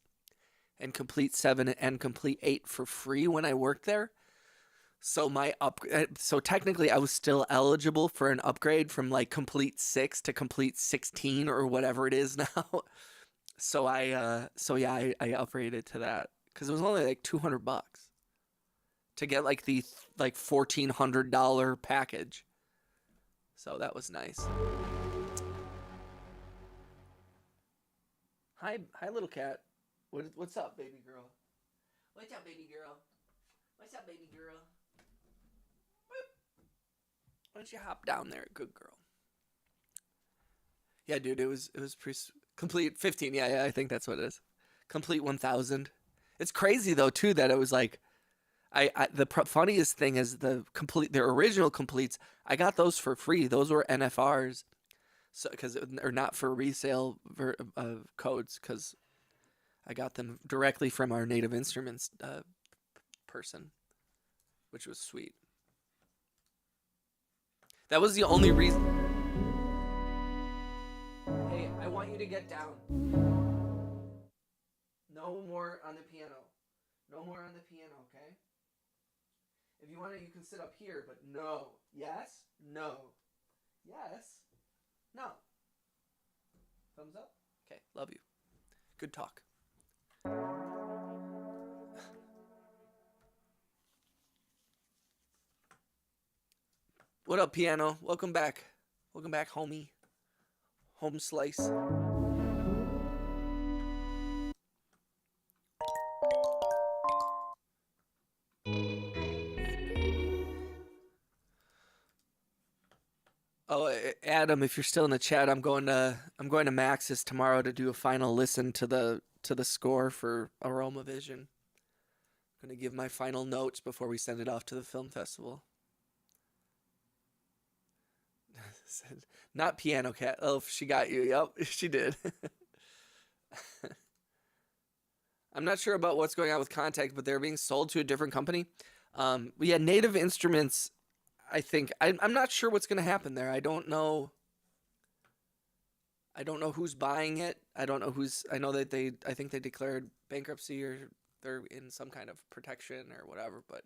and Complete 7 and Complete 8 for free when I worked there. So so technically I was still eligible for an upgrade from like Complete 6 to Complete 16 or whatever it is now. So I upgraded to that because it was only like $200 to get like the $1,400 package. So that was nice. Hi, little cat. What's up, baby girl? What's up, baby girl? What's up, baby girl? Why don't you hop down there, good girl? Yeah, dude, it was complete 15. Yeah, I think that's what it is. Complete 1,000. It's crazy though too that it was like, the funniest thing is the original completes. I got those for free. Those were NFRs, so because they're not for resale codes because I got them directly from our Native Instruments person, which was sweet. That was the only reason. Hey, I want you to get down. No more on the piano. No more on the piano, okay? If you want to, you can sit up here, but no. Yes? No. Yes? No. Thumbs up? Okay, love you. Good talk. What up, Piano? Welcome back. Welcome back, homie. Home slice. Oh, Adam, if you're still in the chat, I'm going to Max's tomorrow to do a final listen to the score for Aroma Vision. I'm going to give my final notes before we send it off to the film festival. Not Piano Cat. Oh, she got you. Yep, she did. I'm not sure about what's going on with Contact, but they're being sold to a different company. Yeah, Native Instruments. I think I'm not sure what's going to happen there. I don't know who's buying it. I don't know who's. I know that I think they declared bankruptcy or they're in some kind of protection or whatever. But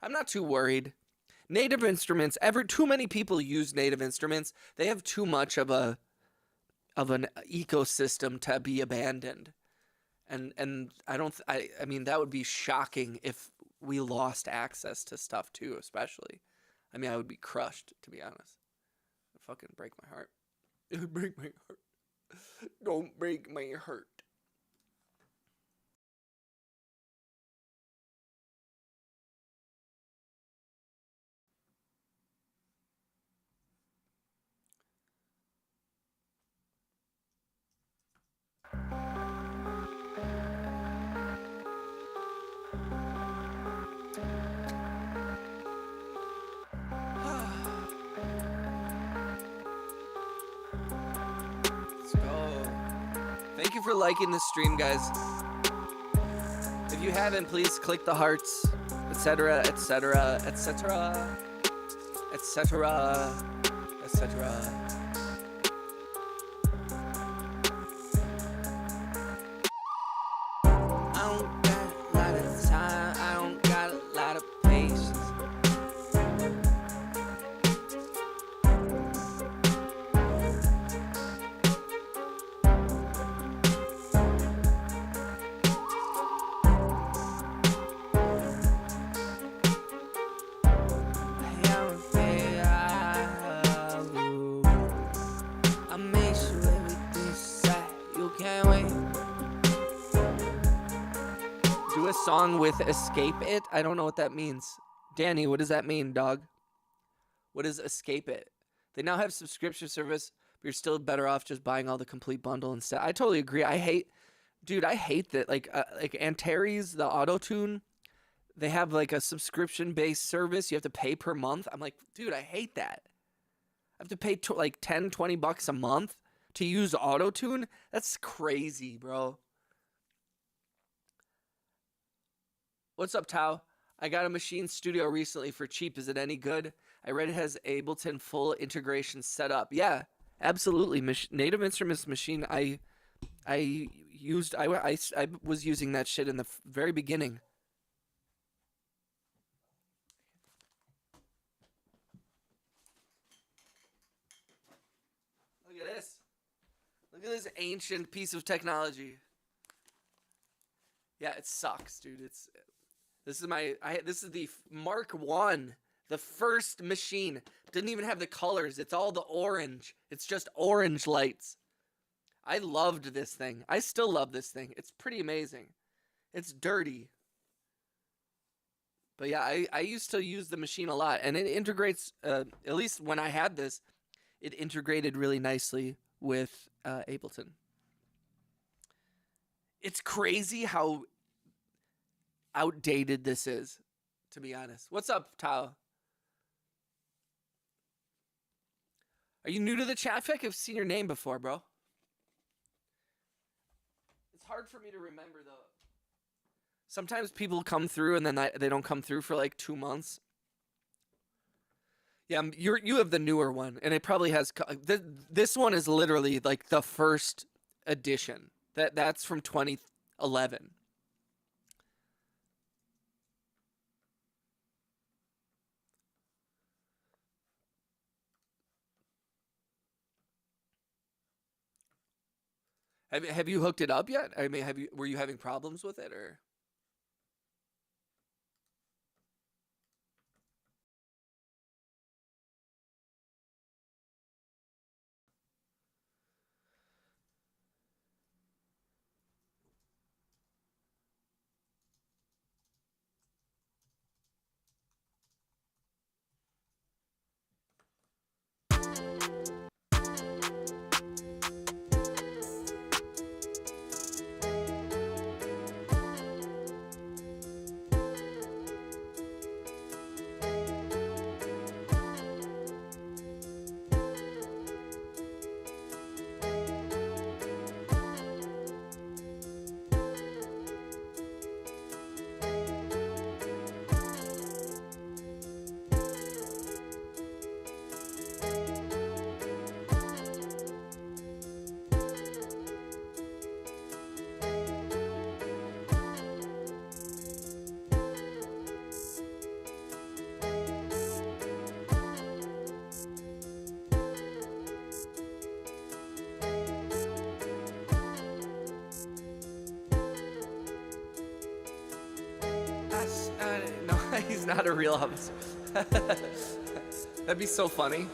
I'm not too worried. Native Instruments. Too many people use Native Instruments. They have too much of an ecosystem to be abandoned. And I mean that would be shocking if we lost access to stuff too, especially. I mean, I would be crushed, to be honest. It would fucking break my heart. It would break my heart. Don't break my heart. Thank you for liking the stream, guys. If you haven't, please click the hearts, etc., etc., etc., etc., etc. I don't got a lot of time. I don't got a lot of patience. I make sure everything's set. You can't wait. Do a song with escape it? I don't know what that means. Danny, what does that mean, dog? What is escape it? They now have subscription service, but you're still better off just buying all the complete bundle instead. I totally agree. I hate that. Like Antares, the auto tune, they have like a subscription based service. You have to pay per month. I'm like, dude, I hate that. I have to pay like 10, 20 bucks a month to use auto tune. That's crazy, bro. What's up, Tao? I got a Machine Studio recently for cheap. Is it any good? I read it has Ableton full integration set up. Yeah, absolutely. Native Instruments Machine. I was using that shit in the very beginning. Look at this. Look at this ancient piece of technology. Yeah, it sucks, dude. This is the Mark 1, the first machine. Didn't even have the colors. It's all the orange. It's just orange lights. I loved this thing. I still love this thing. It's pretty amazing. It's dirty. But yeah, I used to use the machine a lot, and it integrates, at least when I had this, it integrated really nicely with Ableton. It's crazy how outdated this is, to be honest. What's up, Tao? Are you new to the chat? I feel like I've seen your name before, bro. It's hard for me to remember, though. Sometimes people come through and then they don't come through for like 2 months. Yeah, you have the newer one, and it probably has. This one is literally like the first edition. That's from 2011. Have you hooked it up yet? I mean, were you having problems with it, or? No, he's not a real officer. That'd be so funny.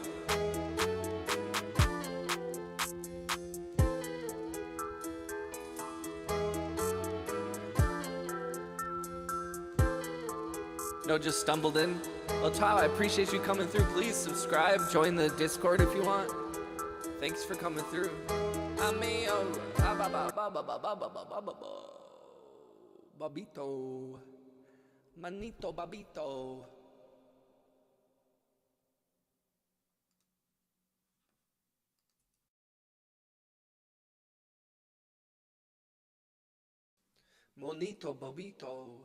No, just stumbled in. Well, Tao, I appreciate you coming through. Please subscribe, join the Discord if you want. Thanks for coming through. Babito. Manito Babito. Monito Babito.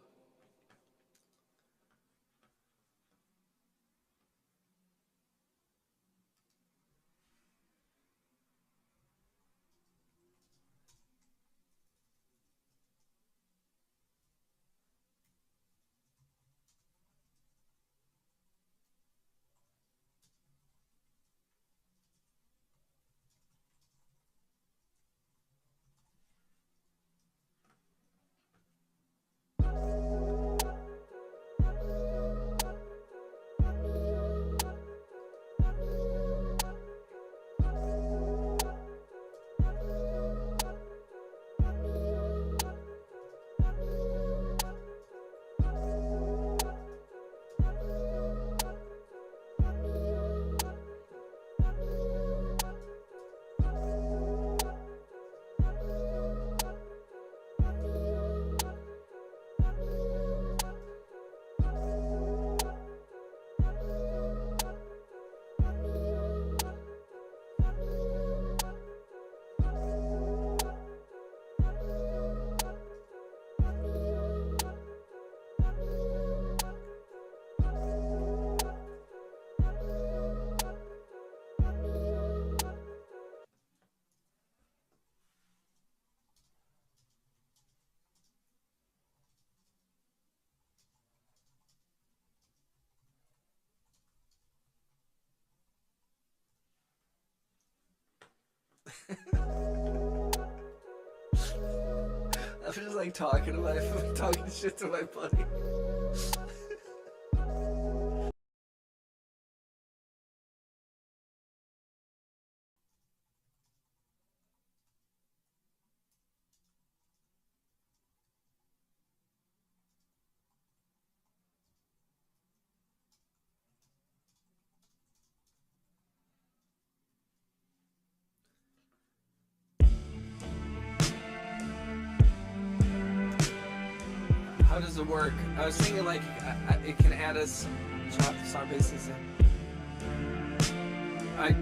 I'm just like talking shit to my buddy. How does it work? I was thinking like it can add us chop the sound bases in.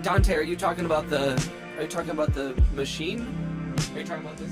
Dante, are you talking about the? Are you talking about the machine? Are you talking about this?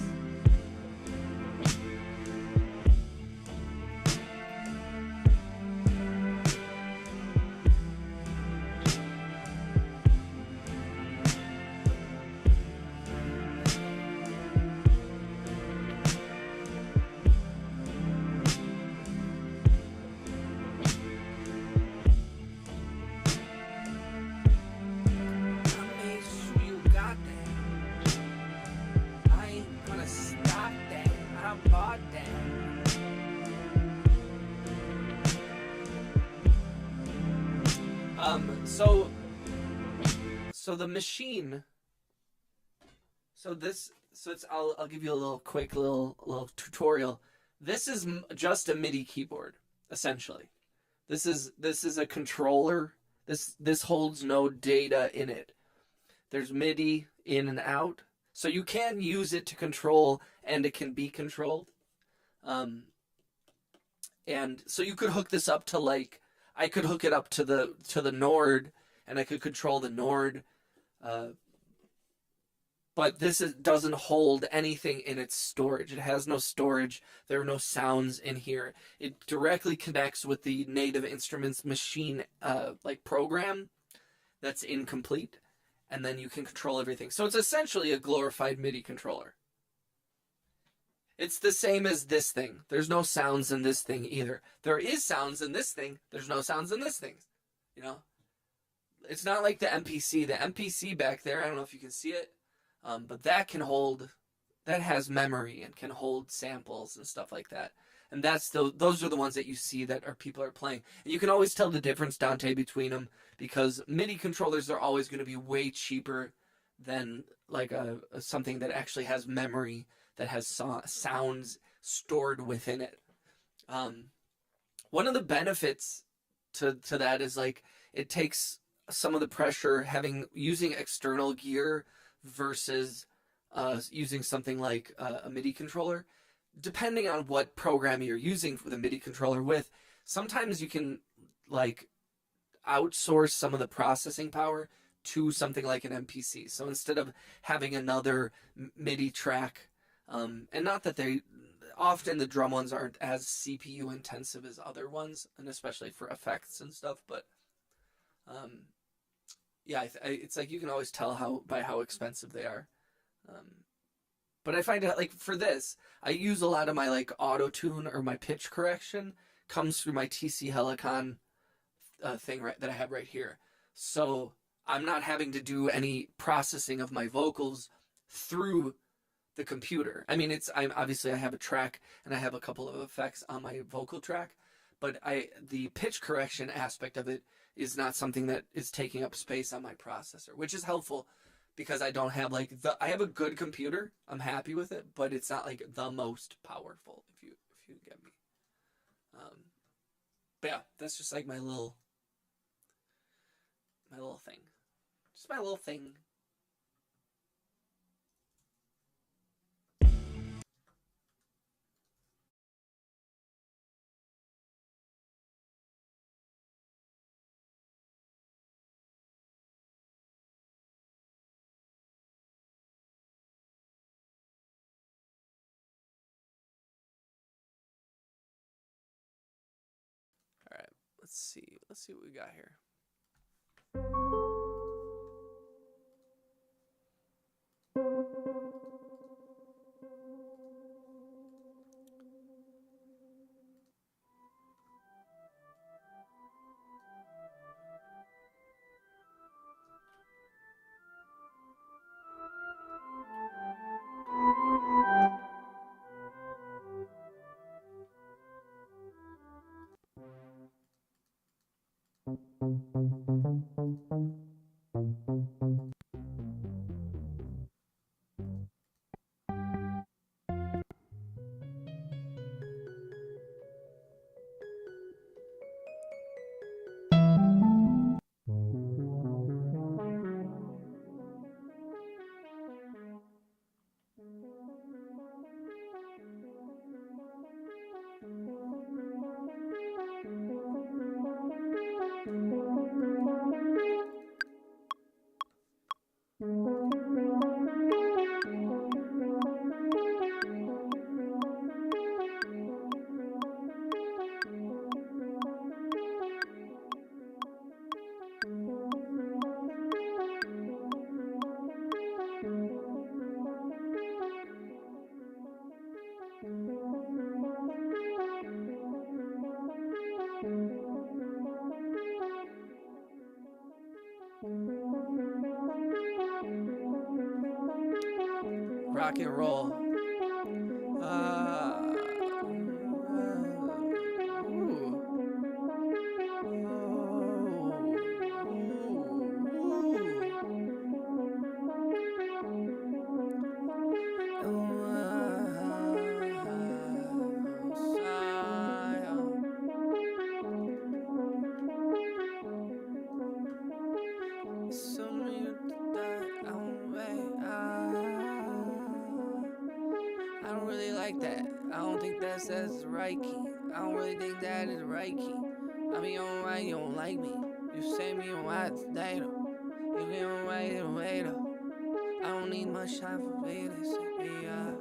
So the machine. So it's. I'll give you a little quick little tutorial. This is just a MIDI keyboard, essentially. This is a controller. This holds no data in it. There's MIDI in and out, so you can use it to control, and it can be controlled. And so you could hook this up to like I could hook it up to the Nord, and I could control the Nord. But doesn't hold anything in its storage. It has no storage. There are no sounds in here. It directly connects with the Native Instruments machine like program that's incomplete, and then you can control everything. So it's essentially a glorified MIDI controller. It's the same as this thing. There's no sounds in this thing either. There is sounds in this thing. There's no sounds in this thing. You know? It's not like the MPC. The MPC back there, I don't know if you can see it, but that has memory and can hold samples and stuff like that. And those are the ones that you see that people are playing. And you can always tell the difference, Dante, between them, because MIDI controllers are always going to be way cheaper than like something that actually has memory, that has sounds stored within it. One of the benefits to that is like it takes some of the pressure using external gear versus using something like a MIDI controller. Depending on what program you're using for the MIDI controller with, sometimes you can like outsource some of the processing power to something like an MPC. So instead of having another MIDI track, and not that often the drum ones aren't as CPU intensive as other ones, and especially for effects and stuff, but yeah, it's like you can always tell by how expensive they are. But I find out like for this, I use a lot of my like auto tune or my pitch correction comes through my TC Helicon thing that I have right here. So I'm not having to do any processing of my vocals through the computer. I mean, obviously I have a track and I have a couple of effects on my vocal track, but the pitch correction aspect of it is not something that is taking up space on my processor, which is helpful because I don't have like I have a good computer. I'm happy with it, but it's not like the most powerful, if you get me. But yeah, that's just like my little thing. Just my little thing. All right, let's see what we got here. Rock and roll. I don't really like that. I don't think that's the right key. I don't really think that is the right key. I mean, alright, you don't like me. You say me on what's data. You get away the waiter. I don't need much time for this. Yeah.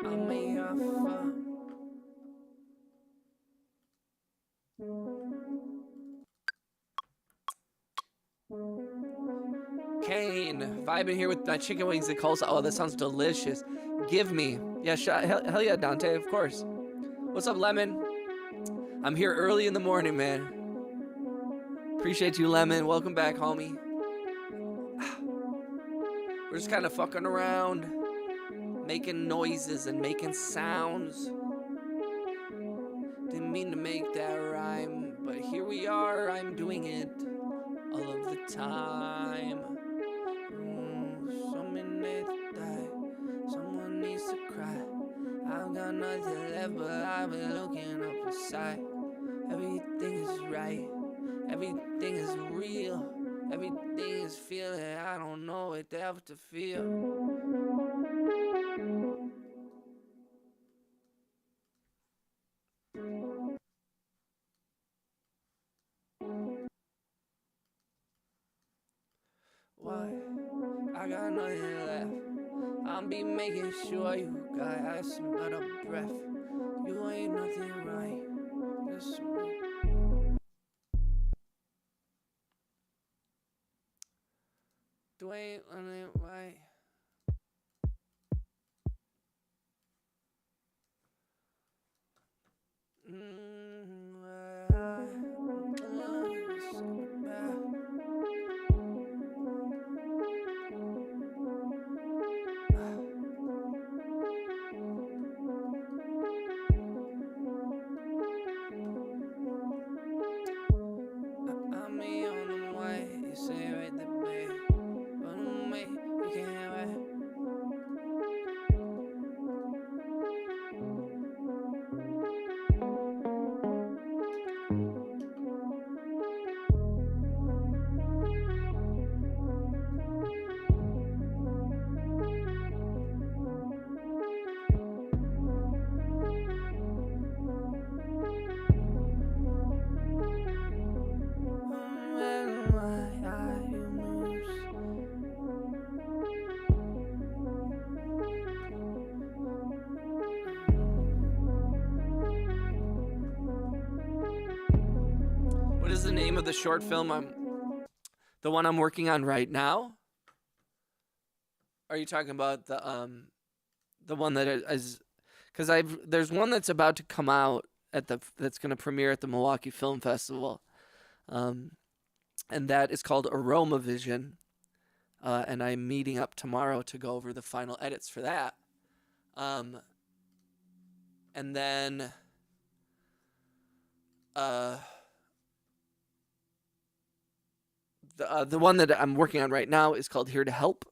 I made your fun. Kane, vibing here with my chicken wings and coleslaw. Oh, that sounds delicious. Give me. Yeah, hell yeah, Dante, of course. What's up, Lemon? I'm here early in the morning, man. Appreciate you, Lemon. Welcome back, homie. We're just kind of fucking around, making noises and making sounds. Didn't mean to make that rhyme, but here we are. I'm doing it all of the time. Some minutes die, someone needs to cry. I've got nothing left, but I've been looking up inside. Everything is right, everything is real, everything is feeling. I don't know what else to feel. Why? I got nothing left. I'll be making sure you got some better breath. You ain't nothing right. This you ain't nothing right. What is the name of the short film the one I'm working on right now? Are you talking about the one that is, because there's one that's about to come out that's going to premiere at the Milwaukee Film Festival, and that is called Aroma Vision, and I'm meeting up tomorrow to go over the final edits for that, and then The one that I'm working on right now is called Here to Help.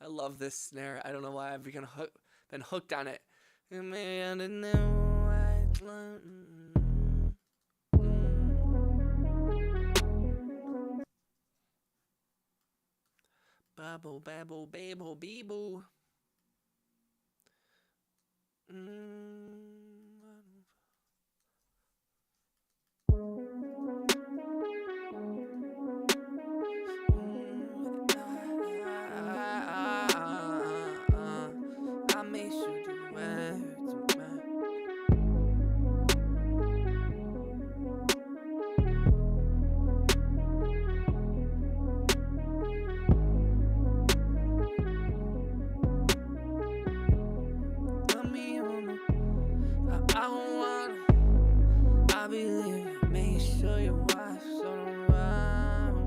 I love this snare. I don't know why I've been hooked on it. Babble, babble, babble, beeble. I may shoot you I be living, make sure you watch so don't run.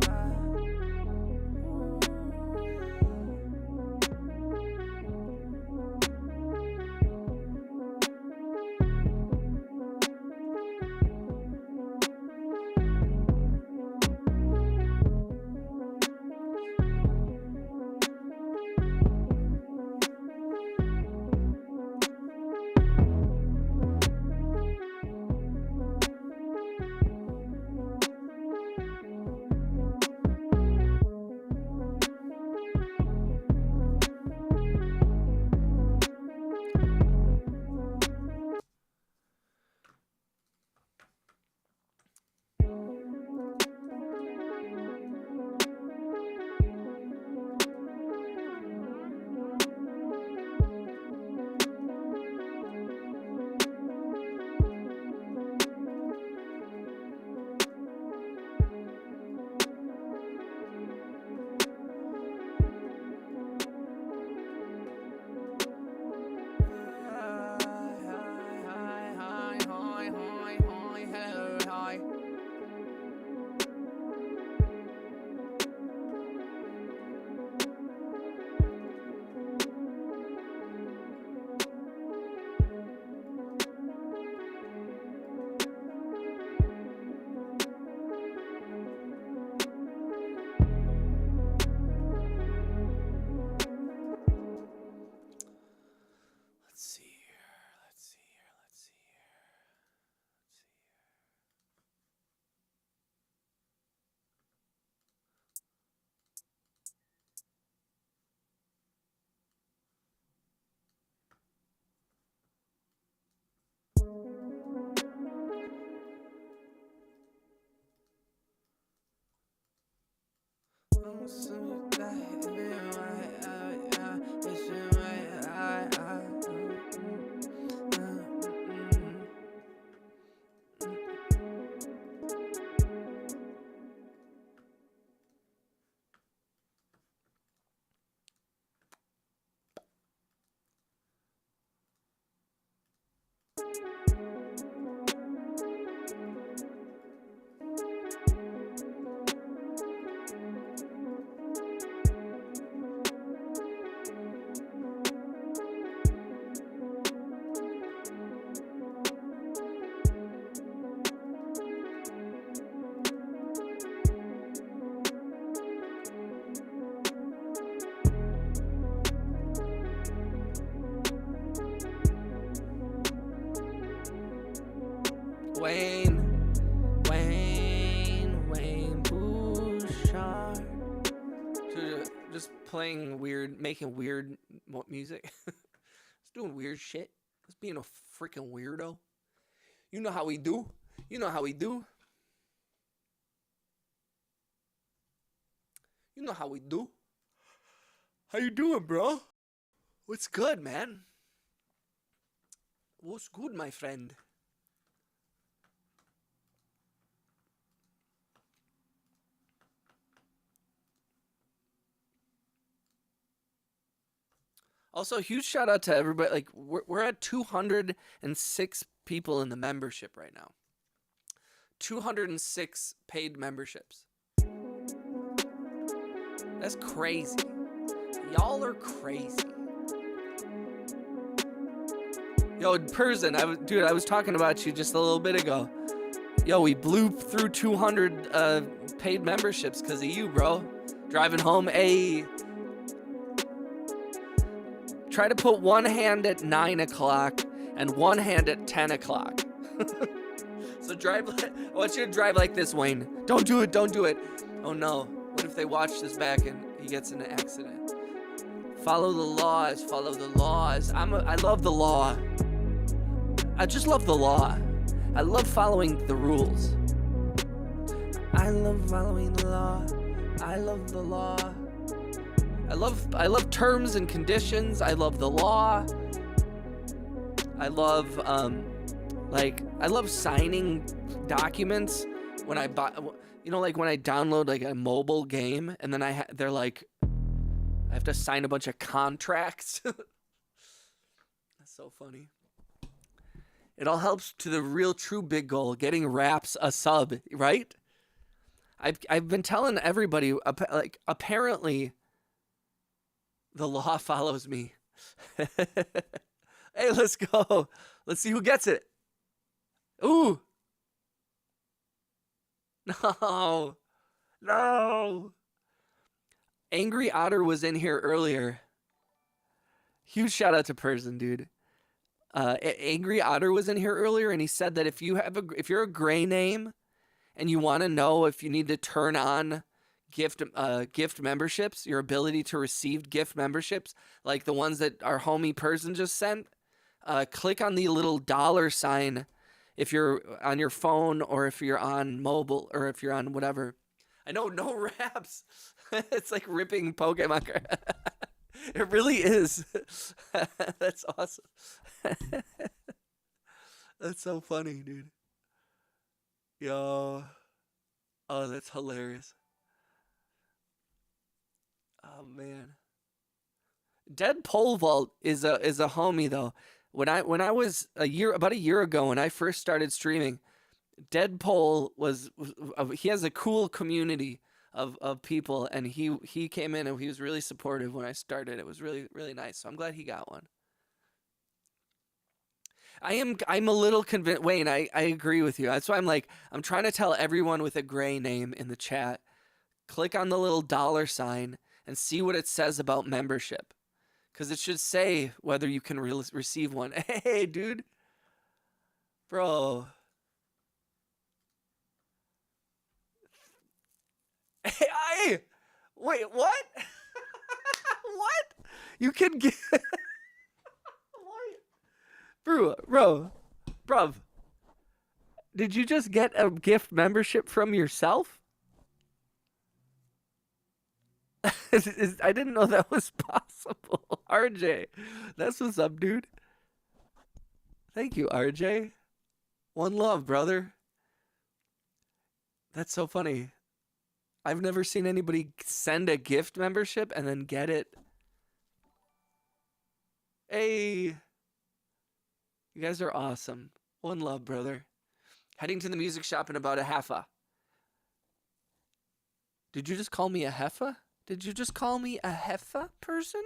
Wayne Bouchard. So just playing weird, making weird music. Just doing weird shit. Just being a freaking weirdo. You know how we do. You know how we do. You know how we do. How you doing, bro? What's good, man? What's good, my friend? Also, huge shout out to everybody. Like, we're at 206 people in the membership right now. 206 paid memberships. That's crazy. Y'all are crazy. Yo, Persian, dude, I was talking about you just a little bit ago. Yo, we blew through 200 paid memberships because of you, bro. Driving home, try to put one hand at 9 o'clock and one hand at 10 o'clock. So I want you to drive like this, Wayne. Don't do it, don't do it. Oh no, what if they watch this back and he gets in an accident? Follow the laws, follow the laws. I love the law. I just love the law. I love following the rules. I love following the law. I love the law. I love terms and conditions. I love the law. I love I love signing documents when I buy, like when I download like a mobile game and then they're like, I have to sign a bunch of contracts. That's so funny. It all helps to the real true big goal, getting Raps a sub, right? I've been telling everybody, like, apparently the law follows me. Hey, let's go. Let's see who gets it. Ooh. No. No. Angry Otter was in here earlier. Huge shout out to Persian, dude. Angry Otter was in here earlier, and he said that if you're a gray name and you want to know if you need to turn on gift memberships, your ability to receive gift memberships, like the ones that our homie Persian just sent, click on the little $ if you're on your phone or if you're on mobile or if you're on whatever. I know, no Raps. It's like ripping Pokemon. It really is. That's awesome. That's so funny, dude. Yo. Oh, that's hilarious. Oh man. Dead Pole Vault is a homie though. When I was about a year ago when I first started streaming, Dead Pole he has a cool community of people, and he came in and he was really supportive when I started. It was really, really nice. So I'm glad he got one. I'm a little convinced. Wayne, I agree with you. That's why I'm trying to tell everyone with a gray name in the chat, click on the little $ and see what it says about membership. Because it should say whether you can receive one. Hey, dude. Bro. Hey, wait, what? What? You can get... Bro, bruv. Did you just get a gift membership from yourself? I didn't know that was possible. RJ, that's what's up, dude. Thank you, RJ. One love, brother. That's so funny. I've never seen anybody send a gift membership and then get it. Hey. You guys are awesome. One love, brother. Heading to the music shop in about a heifer. Did you just call me a heifer? Did you just call me a heifer person?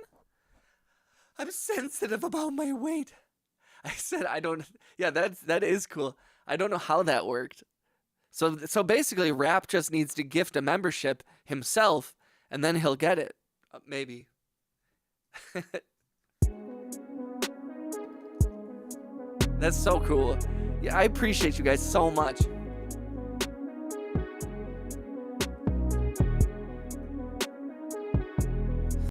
I'm sensitive about my weight. I said I don't... Yeah, that is cool. I don't know how that worked. So basically, Rap just needs to gift a membership himself, and then he'll get it. Maybe. That's so cool. Yeah, I appreciate you guys so much.